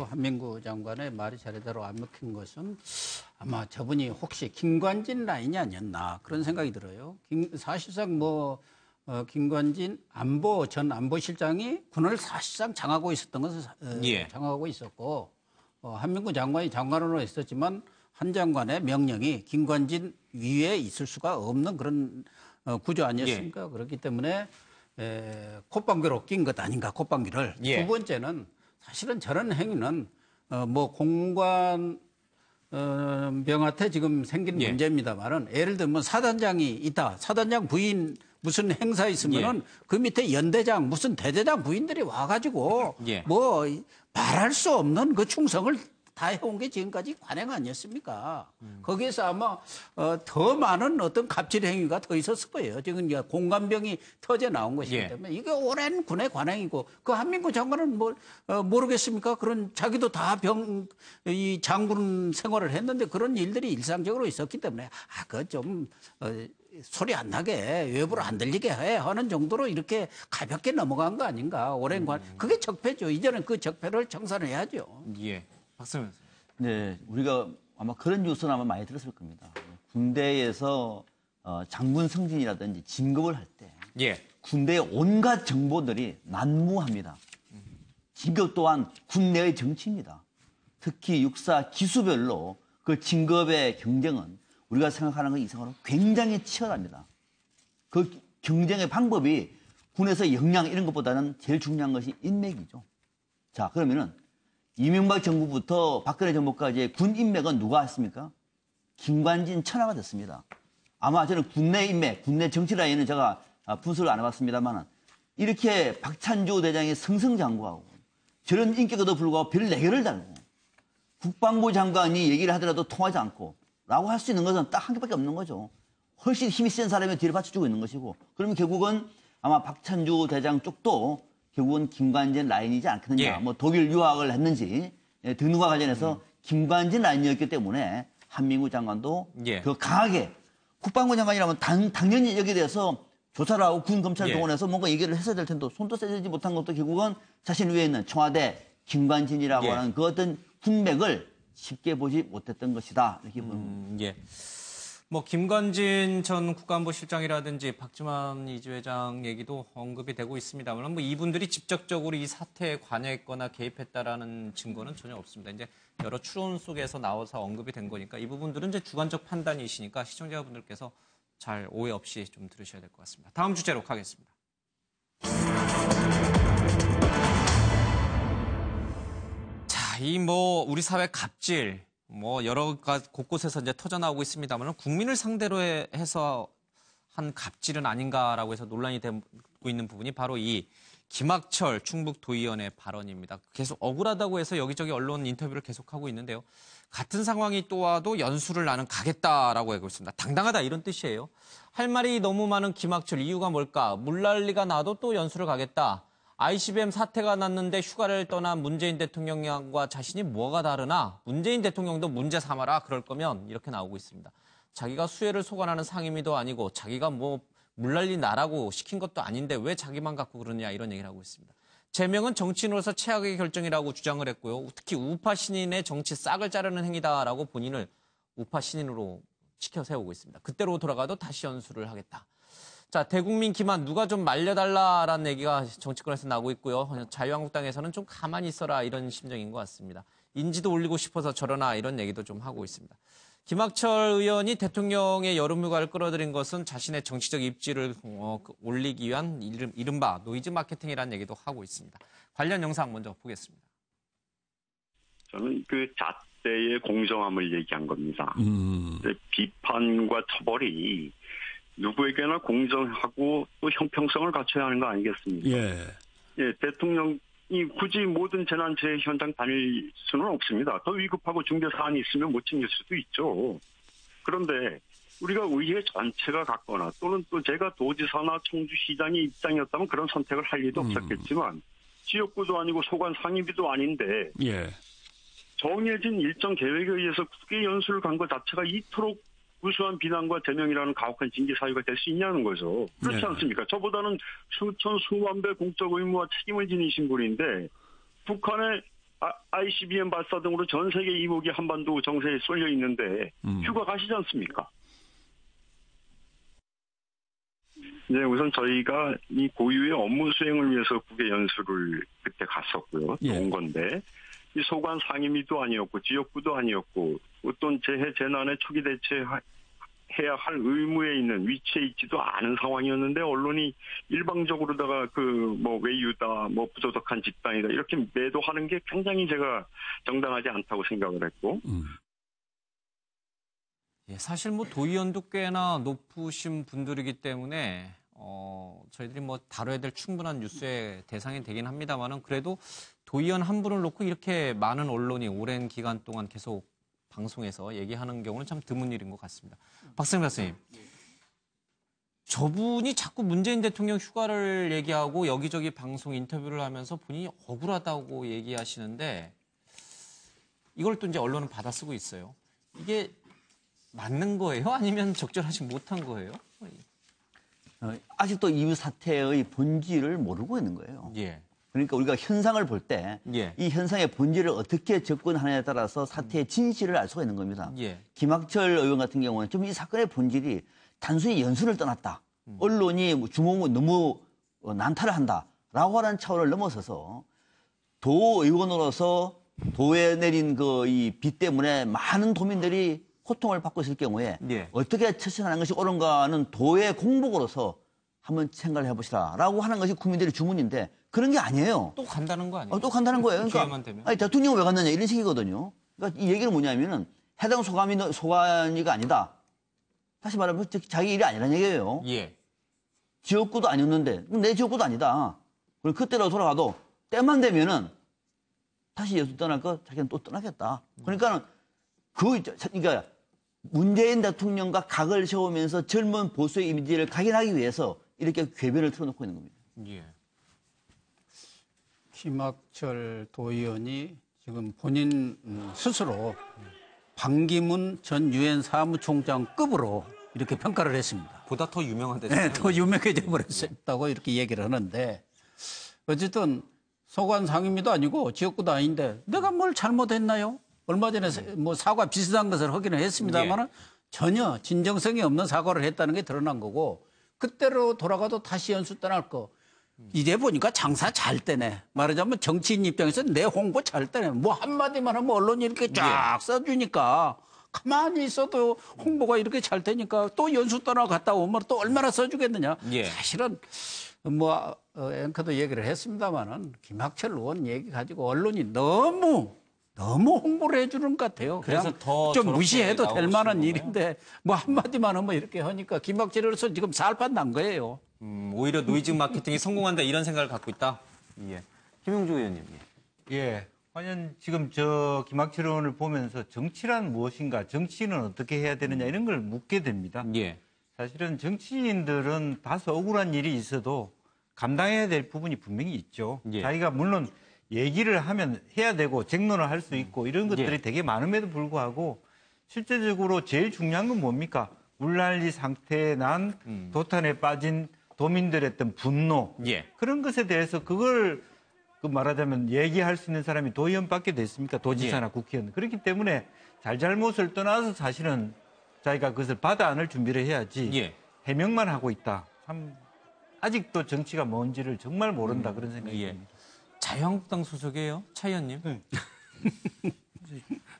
한민구 장관의 말이 제대로 안 먹힌 것은 아마 저분이 혹시 김관진 라인이 아니었나 그런 생각이 들어요. 사실상 김관진 전 안보실장이 군을 사실상 장하고 있었던 것은 장하고 있었고 한민구 장관이 장관으로 있었지만 한 장관의 명령이 김관진 위에 있을 수가 없는 그런 구조 아니었습니까? 그렇기 때문에 콧방귀로 낀 것 아닌가, 콧방귀를. 두 번째는 사실은 저런 행위는 공관병한테 지금 생긴 문제입니다만은 예를 들면 사단장이 있다. 사단장 부인 무슨 행사 있으면은 그 밑에 연대장 무슨 대대장 부인들이 와가지고 말할 수 없는 그 충성을 다 해온 게 지금까지 관행 아니었습니까? 거기에서 아마 더 많은 어떤 갑질 행위가 더 있었을 거예요. 지금 공관병이 터져 나온 것이기 때문에 이게 오랜 군의 관행이고 그 한민구 장관은 모르겠습니까? 그런 자기도 다 이 장군 생활을 했는데 그런 일들이 일상적으로 있었기 때문에 그거 좀 소리 안 나게 외부로 안 들리게 하는 정도로 이렇게 가볍게 넘어간 거 아닌가? 오랜 그게 적폐죠. 이제는 그 적폐를 청산해야죠. 박수면. 네, 우리가 아마 그런 뉴스는 아마 많이 들었을 겁니다. 군대에서 장군 승진이라든지 진급을 할 때 군대의 온갖 정보들이 난무합니다. 진급 또한 군내의 정치입니다. 특히 육사 기수별로 그 진급의 경쟁은 우리가 생각하는 것 이상으로 굉장히 치열합니다. 그 경쟁의 방법이 군에서 역량 이런 것보다는 제일 중요한 것이 인맥이죠. 자, 그러면은 이명박 정부부터 박근혜 정부까지의 군 인맥은 누가 했습니까? 김관진 천하가 됐습니다. 아마 저는 군내 인맥, 군내 정치 라인은 제가 분석을 안 해봤습니다만 이렇게 박찬주 대장이 승승장구하고 저런 인격에도 불구하고 별 4개를 달고 국방부 장관이 얘기를 하더라도 통하지 않고 라고 할 수 있는 것은 딱 한 개밖에 없는 거죠. 훨씬 힘이 센 사람이 뒤를 받쳐주고 있는 것이고 그러면 결국은 아마 박찬주 대장 쪽도 결국은 김관진 라인이지 않겠느냐. 예. 뭐 독일 유학을 했는지 등등과 관련해서 김관진 라인이었기 때문에 한민구 장관도 예. 더 강하게 국방부 장관이라면 당연히 여기에 대해서 조사를 하고 군 검찰을 예. 동원해서 뭔가 얘기를 했어야 될 텐데 손도 떼지 못한 것도 결국은 자신 위에 있는 청와대 김관진이라고 예. 하는 그 어떤 훈맥을 쉽게 보지 못했던 것이다. 이렇게 보는 겁니다. 예. 뭐 김관진 전 국가안보 실장이라든지 박지만 이주회장 얘기도 언급이 되고 있습니다만 뭐 이분들이 직접적으로 이 사태에 관여했거나 개입했다라는 증거는 전혀 없습니다. 이제 여러 추론 속에서 나와서 언급이 된 거니까 이 부분들은 이제 주관적 판단이시니까 시청자분들께서 잘 오해 없이 좀 들으셔야 될 것 같습니다. 다음 주제로 가겠습니다. 자, 이 뭐 우리 사회 갑질 뭐 여러 가지 곳곳에서 이제 터져나오고 있습니다만 국민을 상대로 해서 한 갑질은 아닌가라고 해서 논란이 되고 있는 부분이 바로 이 김학철 충북도의원의 발언입니다. 계속 억울하다고 해서 여기저기 언론 인터뷰를 계속하고 있는데요. 같은 상황이 또 와도 연수를 나는 가겠다라고 하고 있습니다. 당당하다 이런 뜻이에요. 할 말이 너무 많은 김학철 이유가 뭘까? 물난리가 나도 또 연수를 가겠다. ICBM 사태가 났는데 휴가를 떠난 문재인 대통령과 자신이 뭐가 다르나? 문재인 대통령도 문제 삼아라. 그럴 거면 이렇게 나오고 있습니다. 자기가 수혜를 소관하는 상임위도 아니고 자기가 뭐 물난리 나라고 시킨 것도 아닌데 왜 자기만 갖고 그러냐 이런 얘기를 하고 있습니다. 제명은 정치인으로서 최악의 결정이라고 주장을 했고요. 특히 우파 신인의 정치 싹을 자르는 행위다라고 본인을 우파 신인으로 치켜 세우고 있습니다. 그때로 돌아가도 다시 연수를 하겠다. 자, 대국민 기만 누가 좀 말려달라라는 얘기가 정치권에서 나오고 있고요. 자유한국당에서는 좀 가만히 있어라 이런 심정인 것 같습니다. 인지도 올리고 싶어서 저러나 이런 얘기도 좀 하고 있습니다. 김학철 의원이 대통령의 여름휴가를 끌어들인 것은 자신의 정치적 입지를 올리기 위한 이른바 노이즈 마케팅이라는 얘기도 하고 있습니다. 관련 영상 먼저 보겠습니다. 저는 그 잣대의 공정함을 얘기한 겁니다. 비판과 처벌이 누구에게나 공정하고 또 형평성을 갖춰야 하는 거 아니겠습니까? 예, 대통령이 굳이 모든 재난재해 현장 다닐 수는 없습니다. 더 위급하고 중대 사안이 있으면 못 챙길 수도 있죠. 그런데 우리가 의회 전체가 갖거나 또는 또 제가 도지사나 청주시장의 입장이었다면 그런 선택을 할 일도 없었겠지만 지역구도 아니고 소관 상임위도 아닌데 정해진 일정 계획에 의해서 국회 연수를 간 것 자체가 이토록 무수한 비난과 제명이라는 가혹한 징계 사유가 될 수 있냐는 거죠. 그렇지 않습니까? 저보다는 수천 수만 배 공적 의무와 책임을 지니신 분인데 북한의 ICBM 발사 등으로 전 세계 이목이 한반도 정세에 쏠려 있는데 휴가 가시지 않습니까? 네, 우선 저희가 이 고유의 업무 수행을 위해서 국외 연수를 그때 갔었고요. 온 건데 이 소관 상임위도 아니었고 지역구도 아니었고 어떤 재해 재난에 초기 대처해야 할 의무에 있는 위치에 있지도 않은 상황이었는데 언론이 일방적으로다가 그 뭐 외유다 뭐 부도덕한 집단이다 이렇게 매도하는 게 굉장히 제가 정당하지 않다고 생각을 했고 예, 사실 뭐 도의원도 꽤나 높으신 분들이기 때문에 저희들이 뭐 다뤄야 될 충분한 뉴스의 대상이 되긴 합니다만은 그래도 도의원 한 분을 놓고 이렇게 많은 언론이 오랜 기간 동안 계속 방송에서 얘기하는 경우는 참 드문 일인 것 같습니다. 박승민 교수님, 저분이 자꾸 문재인 대통령 휴가를 얘기하고 여기저기 방송 인터뷰를 하면서 본인이 억울하다고 얘기하시는데 이걸 또 이제 언론은 받아쓰고 있어요. 이게 맞는 거예요? 아니면 적절하지 못한 거예요? 아직도 이 사태의 본질을 모르고 있는 거예요. 예. 그러니까 우리가 현상을 볼 때 이 현상의 본질을 어떻게 접근하느냐에 따라서 사태의 진실을 알 수가 있는 겁니다. 김학철 의원 같은 경우는 좀 이 사건의 본질이 단순히 연수를 떠났다. 언론이 주목을 너무 난타를 한다라고 하는 차원을 넘어서서 도의원으로서 도에 내린 그 이 빚 때문에 많은 도민들이 고통을 받고 있을 경우에 어떻게 처신하는 것이 옳은가는 도의 공복으로서 한번 생각을 해보시라라고 하는 것이 국민들의 주문인데 그런 게 아니에요. 또 간다는 거 아니에요? 또 간다는 거예요. 그러니까 아니, 대통령은 왜 갔느냐 이런 식이거든요. 그러니까 이 얘기는 뭐냐면은 해당 소관이가 아니다. 다시 말하면 자기 일이 아니라는 얘기예요. 지역구도 아니었는데 내 지역구도 아니다. 그럼 그때로 돌아가도 때만 되면은 다시 여수 떠날 거 자기는 또 떠나겠다. 그러니까 그러니까 문재인 대통령과 각을 세우면서 젊은 보수의 이미지를 각인하기 위해서 이렇게 궤변을 틀어놓고 있는 겁니다. 김학철 도의원이 지금 본인 스스로 반기문 전 유엔 사무총장급으로 이렇게 평가를 했습니다. 보다 더 유명한데. 네, 더 유명해져 버렸다고 이렇게 얘기를 하는데 어쨌든 소관 상임위도 아니고 지역구도 아닌데 내가 뭘 잘못했나요? 얼마 전에 뭐 사과 비슷한 것을 하기는 했습니다만 전혀 진정성이 없는 사과를 했다는 게 드러난 거고 그때로 돌아가도 다시 연수 떠날 거. 이제 보니까 장사 잘 되네. 말하자면 정치인 입장에서 내 홍보 잘 되네. 뭐 한마디만 하면 언론이 이렇게 쫙 써주니까 가만히 있어도 홍보가 이렇게 잘 되니까 또 연수 떠나갔다 오면 또 얼마나 써주겠느냐. 사실은 뭐 앵커도 얘기를 했습니다마는 김학철 의원 얘기 가지고 언론이 너무 홍보를 해주는 것 같아요. 그래서 더 좀 무시해도 될 만한 일인데 뭐 한마디만 하면 이렇게 하니까 김학철 의원은 지금 살판 난 거예요. 오히려 노이즈 마케팅이 성공한다 이런 생각을 갖고 있다. 예. 김용주 의원님. 예. 과연 지금 저 김학철 의원을 보면서 정치란 무엇인가, 정치인은 어떻게 해야 되느냐 이런 걸 묻게 됩니다. 예. 사실은 정치인들은 다소 억울한 일이 있어도 감당해야 될 부분이 분명히 있죠. 자기가 물론 얘기를 하면 해야 되고 쟁론을 할 수 있고 이런 것들이 되게 많음에도 불구하고 실제적으로 제일 중요한 건 뭡니까? 울난리 상태에 난 도탄에 빠진 도민들의 어떤 분노 그런 것에 대해서 그걸 그 말하자면 얘기할 수 있는 사람이 도의원밖에 됐습니까? 도지사나 국회의원. 그렇기 때문에 잘잘못을 떠나서 사실은 자기가 그것을 받아 안을 준비를 해야지 해명만 하고 있다. 참 아직도 정치가 뭔지를 정말 모른다 그런 생각이 듭니다. 자유한국당 소속이에요? 차 의원님? 네.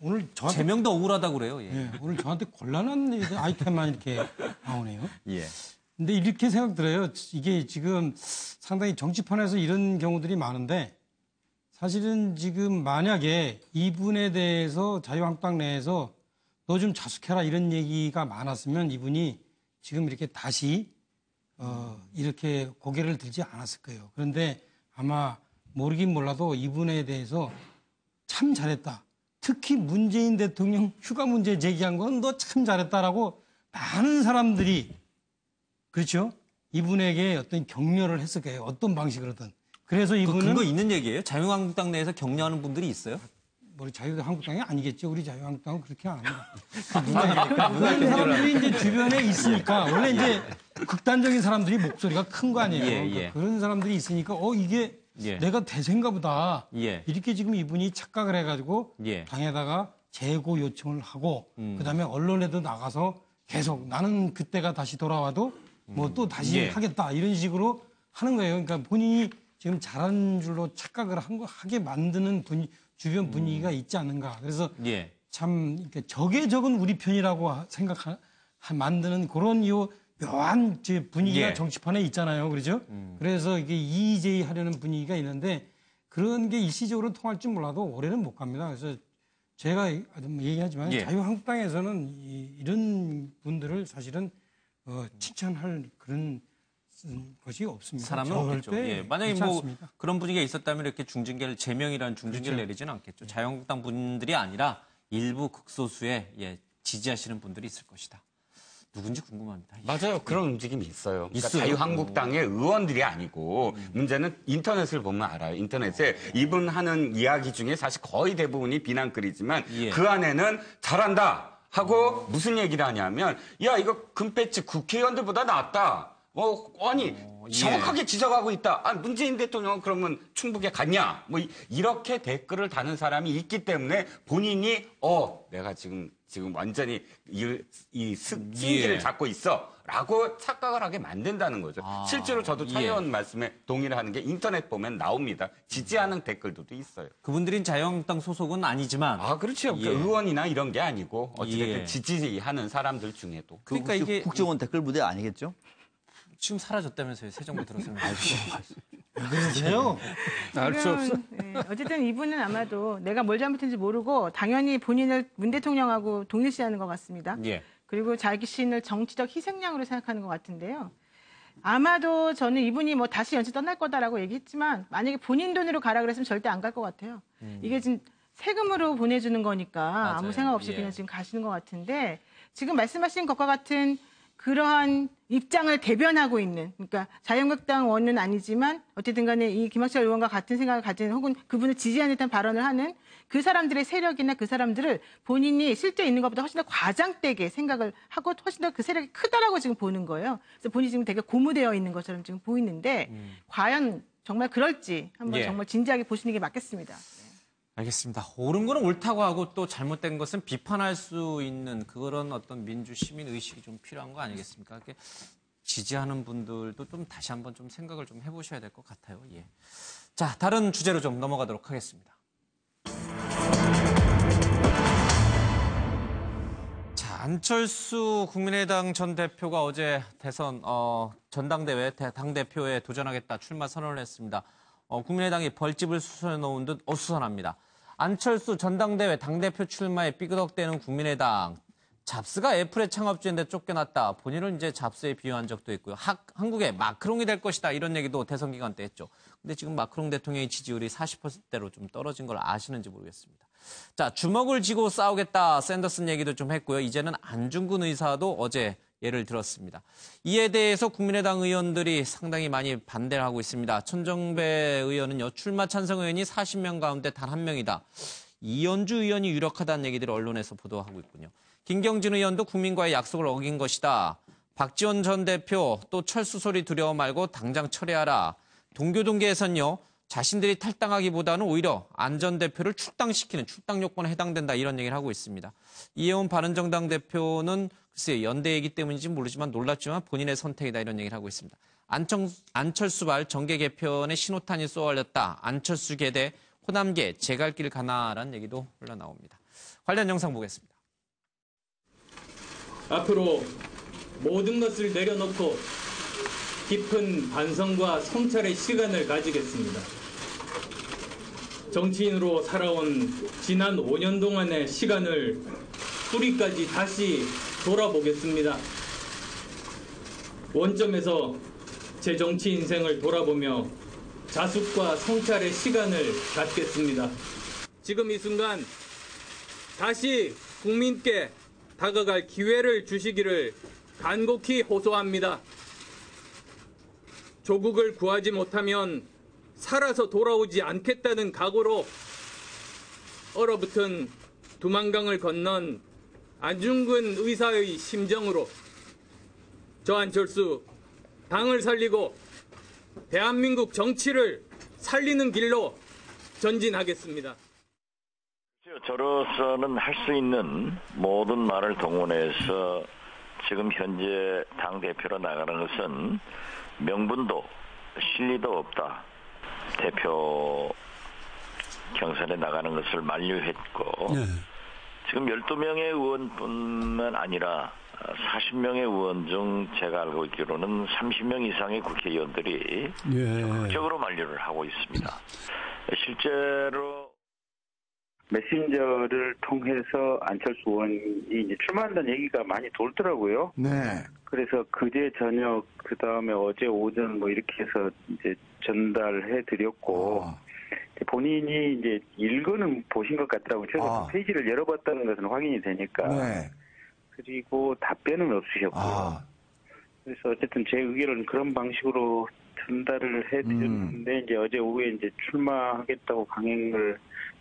오늘 저한테 제명도 억울하다고 그래요. 예, 오늘 저한테 곤란한 아이템만 이렇게 나오네요. 예. 근데 이렇게 생각 들어요. 이게 지금 상당히 정치판에서 이런 경우들이 많은데 사실은 지금 만약에 이분에 대해서 자유한국당 내에서 너 좀 자숙해라 이런 얘기가 많았으면 이분이 지금 이렇게 다시 이렇게 고개를 들지 않았을 거예요. 그런데 아마 모르긴 몰라도 이분에 대해서 참 잘했다. 특히 문재인 대통령 휴가 문제 제기한 건 너 참 잘했다라고 많은 사람들이 그렇죠? 이분에게 어떤 격려를 했을 거예요. 어떤 방식으로든. 그래서 이분은 근거 있는 얘기예요? 자유한국당 내에서 격려하는 분들이 있어요? 우리 자유한국당이 아니겠죠. 우리 자유한국당은 그렇게 안 합니다. 그런 사람들이 이제 주변에 있으니까 원래 이제 극단적인 사람들이 목소리가 큰 거 아니에요. 그러니까 그런 사람들이 있으니까 이게 내가 대세인가 보다. 이렇게 지금 이분이 착각을 해가지고 당에다가 재고 요청을 하고 그다음에 언론에도 나가서 계속 나는 그때가 다시 돌아와도 뭐 또 다시 하겠다 이런 식으로 하는 거예요. 그러니까 본인이 지금 잘하는 줄로 착각을 하게 만드는 주변 분위기가 있지 않는가. 그래서 참 그러니까 적에 적은 우리 편이라고 만드는 그런 묘한 분위기가 정치판에 있잖아요. 그렇죠? 그래서 이게 이의제의 하려는 분위기가 있는데 그런 게 일시적으로 통할지 몰라도 올해는 못 갑니다. 그래서 제가 얘기하지만 자유한국당에서는 이런 분들을 사실은 칭찬할 그런 것이 없습니다. 사람은 없겠죠. 만약에 뭐 그런 분위기가 있었다면 이렇게 중징계를 제명이라는 중징계를 내리지는 않겠죠. 자유한국당 분들이 아니라 일부 극소수의 지지하시는 분들이 있을 것이다. 누군지 궁금합니다. 맞아요. 그런 움직임이 있어요. 그러니까 자유한국당의 의원들이 아니고 문제는 인터넷을 보면 알아요. 인터넷에 이분 하는 이야기 중에 사실 거의 대부분이 비난글이지만 그 안에는 잘한다 하고 무슨 얘기를 하냐면 야 이거 금배지 국회의원들보다 낫다. 아니 정확하게 지적하고 있다. 문재인 대통령은 그러면 충북에 갔냐? 뭐 이렇게 댓글을 다는 사람이 있기 때문에 본인이 내가 지금 완전히 이 승기를 잡고 있어라고 착각을 하게 만든다는 거죠. 실제로 저도 차 의원 말씀에 동의를 하는 게 인터넷 보면 나옵니다. 지지하는 댓글들도 있어요. 그분들은 자유한국당 소속은 아니지만 그렇죠. 의원이나 이런 게 아니고 어찌됐든 지지하는 사람들 중에도. 그러니까 이게 국정원 댓글 부대 아니겠죠? 지금 사라졌다면서요. 새 정부 들었으면. 그러세요? 알 수 없어. 어쨌든 이분은 아마도 내가 뭘 잘못했는지 모르고 당연히 본인을 문 대통령하고 동일시하는 것 같습니다. 그리고 자기 신을 정치적 희생양으로 생각하는 것 같은데요. 아마도 저는 이분이 뭐 다시 연수 떠날 거다라고 얘기했지만 만약에 본인 돈으로 가라 그랬으면 절대 안 갈 것 같아요. 이게 지금 세금으로 보내주는 거니까 아무 생각 없이 그냥 지금 가시는 것 같은데 지금 말씀하신 것과 같은 그러한 입장을 대변하고 있는, 그러니까 자유한국당 원은 아니지만 어쨌든 간에 이 김학철 의원과 같은 생각을 가진 혹은 그분을 지지하는 듯한 발언을 하는 그 사람들의 세력이나 그 사람들을 본인이 실제 있는 것보다 훨씬 더 과장되게 생각을 하고 훨씬 더 그 세력이 크다라고 지금 보는 거예요. 그래서 본인이 지금 되게 고무되어 있는 것처럼 지금 보이는데 과연 정말 그럴지 한번 정말 진지하게 보시는 게 맞겠습니다. 알겠습니다. 옳은 거는 옳다고 하고 또 잘못된 것은 비판할 수 있는 그런 어떤 민주 시민 의식이 좀 필요한 거 아니겠습니까? 이렇게 지지하는 분들도 좀 다시 한번 좀 생각을 좀 해보셔야 될 것 같아요. 예. 자, 다른 주제로 좀 넘어가도록 하겠습니다. 자, 안철수 국민의당 전 대표가 어제 대선 전당대회 당대표에 도전하겠다 출마 선언을 했습니다. 국민의당이 벌집을 수선해 놓은 듯 어수선합니다. 안철수 전당대회 당대표 출마에 삐그덕대는 국민의당. 잡스가 애플의 창업주인데 쫓겨났다. 본인을 이제 잡스에 비유한 적도 있고요. 한국의 마크롱이 될 것이다. 이런 얘기도 대선 기간 때 했죠. 근데 지금 마크롱 대통령의 지지율이 40%대로 좀 떨어진 걸 아시는지 모르겠습니다. 자, 주먹을 쥐고 싸우겠다. 샌더슨 얘기도 좀 했고요. 이제는 안중근 의사도 어제 예를 들었습니다. 이에 대해서 국민의당 의원들이 상당히 많이 반대를 하고 있습니다. 천정배 의원은요, 출마 찬성 의원이 40명 가운데 단 1명이다. 이현주 의원이 유력하다는 얘기들을 언론에서 보도하고 있군요. 김경진 의원도 국민과의 약속을 어긴 것이다. 박지원 전 대표 또 철수 소리 두려워 말고 당장 철회하라. 동교동계에서는요, 자신들이 탈당하기보다는 오히려 안 전 대표를 출당시키는 출당 요건에 해당된다 이런 얘기를 하고 있습니다. 이혜원 바른정당 대표는 글쎄요, 연대이기 때문인지 모르지만 놀랍지만 본인의 선택이다 이런 얘기를 하고 있습니다. 안철수발 정계 개편에 신호탄이 쏘아올렸다. 안철수 계대 호남계 제갈길 가나라는 얘기도 흘러나옵니다. 관련 영상 보겠습니다. 앞으로 모든 것을 내려놓고 깊은 반성과 성찰의 시간을 가지겠습니다. 정치인으로 살아온 지난 5년 동안의 시간을 뿌리까지 다시 돌아보겠습니다. 원점에서 제 정치 인생을 돌아보며 자숙과 성찰의 시간을 갖겠습니다. 지금 이 순간 다시 국민께 다가갈 기회를 주시기를 간곡히 호소합니다. 조국을 구하지 못하면 살아서 돌아오지 않겠다는 각오로 얼어붙은 두만강을 건넌 안중근 의사의 심정으로 저 안철수 당을 살리고 대한민국 정치를 살리는 길로 전진하겠습니다. 저로서는 할 수 있는 모든 말을 동원해서 지금 현재 당대표로 나가는 것은 명분도 실리도 없다. 대표 경선에 나가는 것을 만류했고 지금 12명의 의원뿐만 아니라 40명의 의원 중 제가 알고 있기로는 30명 이상의 국회의원들이 적극적으로 만류를 하고 있습니다. 실제로 메신저를 통해서 안철수 의원이 이제 출마한다는 얘기가 많이 돌더라고요. 네. 그래서 그제 저녁, 그 다음에 어제 오전 뭐 이렇게 해서 이제 전달해 드렸고, 본인이 이제 읽어는 보신 것 같더라고요. 제가 페이지를 열어봤다는 것은 확인이 되니까. 네. 그리고 답변은 없으셨고요. 그래서 어쨌든 제 의견은 그런 방식으로 전달을 해 드렸는데, 이제 어제 오후에 이제 출마하겠다고 강행을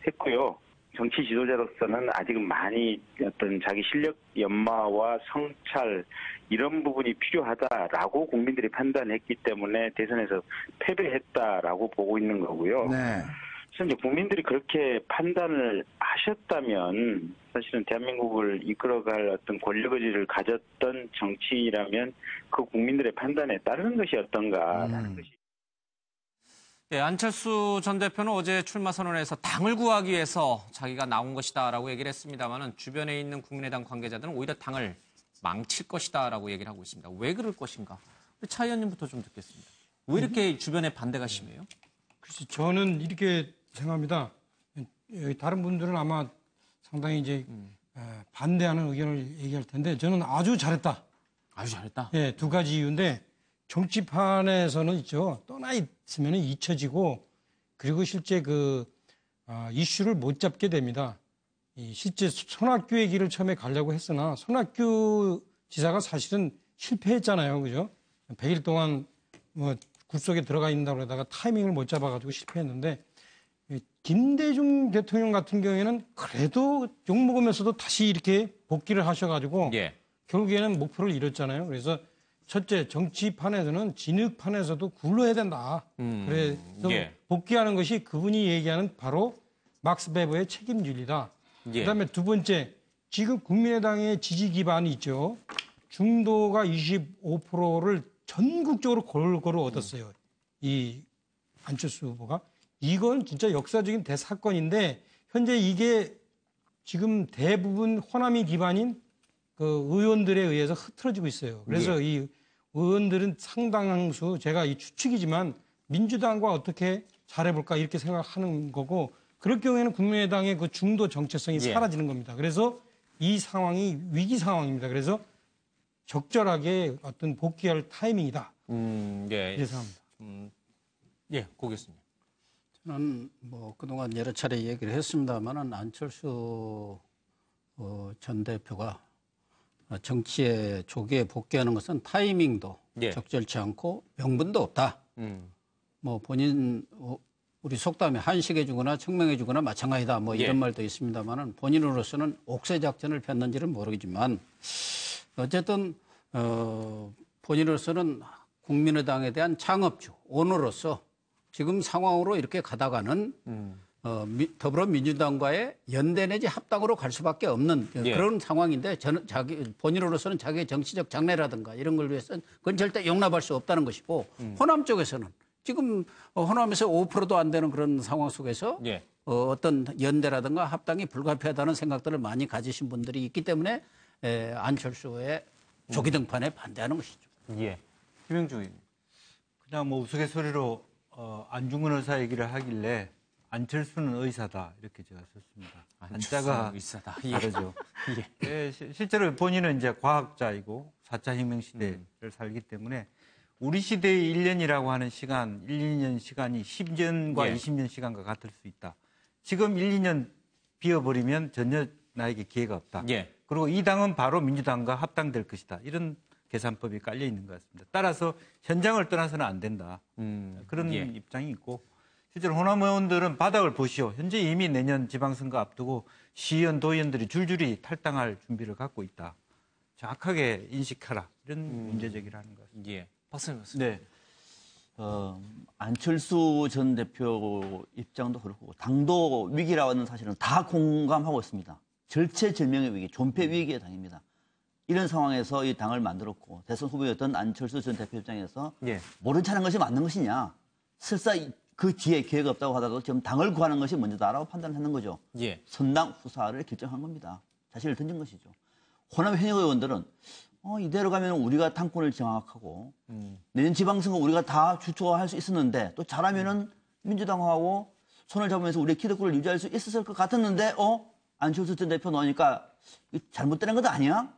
했고요. 정치 지도자로서는 아직은 많이 어떤 자기 실력 연마와 성찰 이런 부분이 필요하다라고 국민들이 판단했기 때문에 대선에서 패배했다라고 보고 있는 거고요. 네. 그래서 이제 국민들이 그렇게 판단을 하셨다면 사실은 대한민국을 이끌어갈 어떤 권력 의지를 가졌던 정치인이라면 그 국민들의 판단에 따르는 것이 어떤가라는 것이. 네, 안철수 전 대표는 어제 출마 선언에서 당을 구하기 위해서 자기가 나온 것이다라고 얘기를 했습니다만은 주변에 있는 국민의당 관계자들은 오히려 당을 망칠 것이다라고 얘기를 하고 있습니다. 왜 그럴 것인가? 차 의원님부터 좀 듣겠습니다. 왜 이렇게 주변에 반대가 심해요? 글쎄, 저는 이렇게 생각합니다. 다른 분들은 아마 상당히 이제 반대하는 의견을 얘기할 텐데 저는 아주 잘했다. 아주 잘했다? 예, 두 가지 이유인데 정치판에서는 있죠. 떠나 있으면 잊혀지고 그리고 실제 이슈를 못 잡게 됩니다. 실제 손학규의 길을 처음에 가려고 했으나 손학규 지사가 사실은 실패했잖아요. 그죠? 100일 동안 뭐 굴속에 들어가 있는다고 그러다가 타이밍을 못 잡아가지고 실패했는데 김대중 대통령 같은 경우에는 그래도 욕먹으면서도 다시 이렇게 복귀를 하셔가지고 결국에는 목표를 이뤘잖아요. 그래서 첫째, 정치판에서는 진흙판에서도 굴러야 된다. 그래서 복귀하는 것이 그분이 얘기하는 바로 막스 베버의 책임윤리다. 그다음에 두 번째, 지금 국민의당의 지지 기반이 있죠. 중도가 25%를 전국적으로 골고루 얻었어요. 이 안철수 후보가. 이건 진짜 역사적인 대사건인데 현재 이게 지금 대부분 호남이 기반인 그 의원들에 의해서 흐트러지고 있어요. 그래서 이 의원들은 상당수 제가 이 추측이지만 민주당과 어떻게 잘해볼까 이렇게 생각하는 거고 그럴 경우에는 국민의당의 그 중도 정체성이 사라지는 겁니다. 그래서 이 상황이 위기 상황입니다. 그래서 적절하게 어떤 복귀할 타이밍이다. 이렇게 생각합니다. 고겠습니다. 저는 뭐 그동안 여러 차례 얘기를 했습니다만은 안철수 전 대표가 정치에 조기에 복귀하는 것은 타이밍도 적절치 않고 명분도 없다. 뭐 본인 우리 속담에 한식해 주거나 청명해 주거나 마찬가지다. 뭐 이런 말도 있습니다만은 본인으로서는 옥새 작전을 폈는지는 모르겠지만 어쨌든 본인으로서는 국민의당에 대한 창업주, 오너로서 지금 상황으로 이렇게 가다가는 더불어민주당과의 연대 내지 합당으로 갈 수밖에 없는 그런 상황인데 저는 본인으로서는 자기의 정치적 장래라든가 이런 걸 위해서는 그건 절대 용납할 수 없다는 것이고 호남 쪽에서는 지금 호남에서 5%도 안 되는 그런 상황 속에서 어떤 연대라든가 합당이 불가피하다는 생각들을 많이 가지신 분들이 있기 때문에 안철수의 조기 등판에 반대하는 것이죠. 김영주 의원. 그냥 뭐 우스갯소리로 안중근 의사 얘기를 하길래 안철수는 의사다 이렇게 제가 썼습니다. 안자가 의사다. 다르죠. 실제로 본인은 이제 과학자이고 4차 혁명 시대를 살기 때문에 우리 시대의 1년이라고 하는 시간, 1, 2년 시간이 10년과 20년 시간과 같을 수 있다. 지금 1, 2년 비워버리면 전혀 나에게 기회가 없다. 그리고 이 당은 바로 민주당과 합당될 것이다. 이런 계산법이 깔려 있는 것 같습니다. 따라서 현장을 떠나서는 안 된다. 그런 입장이 있고 실제로 호남 의원들은 바닥을 보시오. 현재 이미 내년 지방선거 앞두고 시의원, 도의원들이 줄줄이 탈당할 준비를 갖고 있다. 정확하게 인식하라. 이런 문제 제기를 하는 것 같습니다. 박사님. 네. 안철수 전 대표 입장도 그렇고 당도 위기라고 하는 사실은 다 공감하고 있습니다. 절체절명의 위기, 존폐 위기의 당입니다. 이런 상황에서 이 당을 만들었고 대선 후보였던 안철수 전 대표 입장에서 모른 척하는 것이 맞는 것이냐. 설사 그 뒤에 기회가 없다고 하더라도 지금 당을 구하는 것이 먼저다라고 판단하는 거죠. 선당 후사를 결정한 겁니다. 자신을 던진 것이죠. 호남 현역 의원들은 이대로 가면 우리가 당권을 장악하고 내년 지방선거 우리가 다 주초할 수 있었는데 또 잘하면은 민주당하고 손을 잡으면서 우리의 기득권을 유지할 수 있었을 것 같았는데 안철수 전 대표 나오니까 잘못된 것 아니야?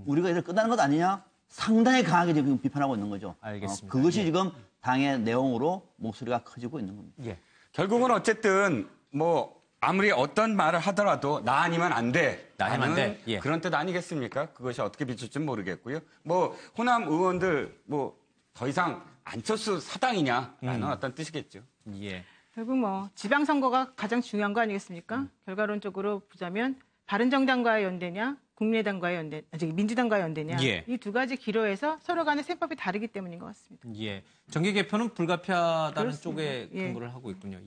우리가 이렇게 끝나는 것 아니냐? 상당히 강하게 지금 비판하고 있는 거죠. 알겠습니다. 그것이 지금 당의 내용으로 목소리가 커지고 있는 겁니다. 결국은 어쨌든 뭐 아무리 어떤 말을 하더라도 나 아니면 안 돼. 나 아니면 안 돼. 그런 뜻 아니겠습니까? 그것이 어떻게 비출지 모르겠고요. 뭐 호남 의원들 뭐 더 이상 안철수 사당이냐라는 어떤 뜻이겠죠. 결국 뭐 지방선거가 가장 중요한 거 아니겠습니까? 결과론적으로 보자면 바른정당과의 연대냐, 국민의당과의 연대, 민주당과의 연대냐 이 두 가지 기로에서 서로 간의 셈법이 다르기 때문인 것 같습니다. 정계 개편은 불가피하다는 쪽에 근거를 하고 있군요.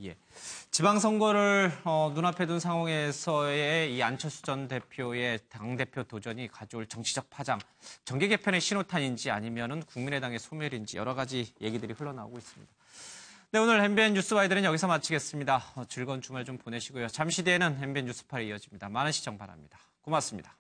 지방선거를 눈앞에 둔 상황에서의 이 안철수 전 대표의 당대표 도전이 가져올 정치적 파장, 정계 개편의 신호탄인지 아니면은 국민의당의 소멸인지 여러 가지 얘기들이 흘러나오고 있습니다. 네, 오늘 MBN 뉴스와이드는 여기서 마치겠습니다. 즐거운 주말 좀 보내시고요. 잠시 뒤에는 MBN 뉴스파에 이어집니다. 많은 시청 바랍니다. 고맙습니다.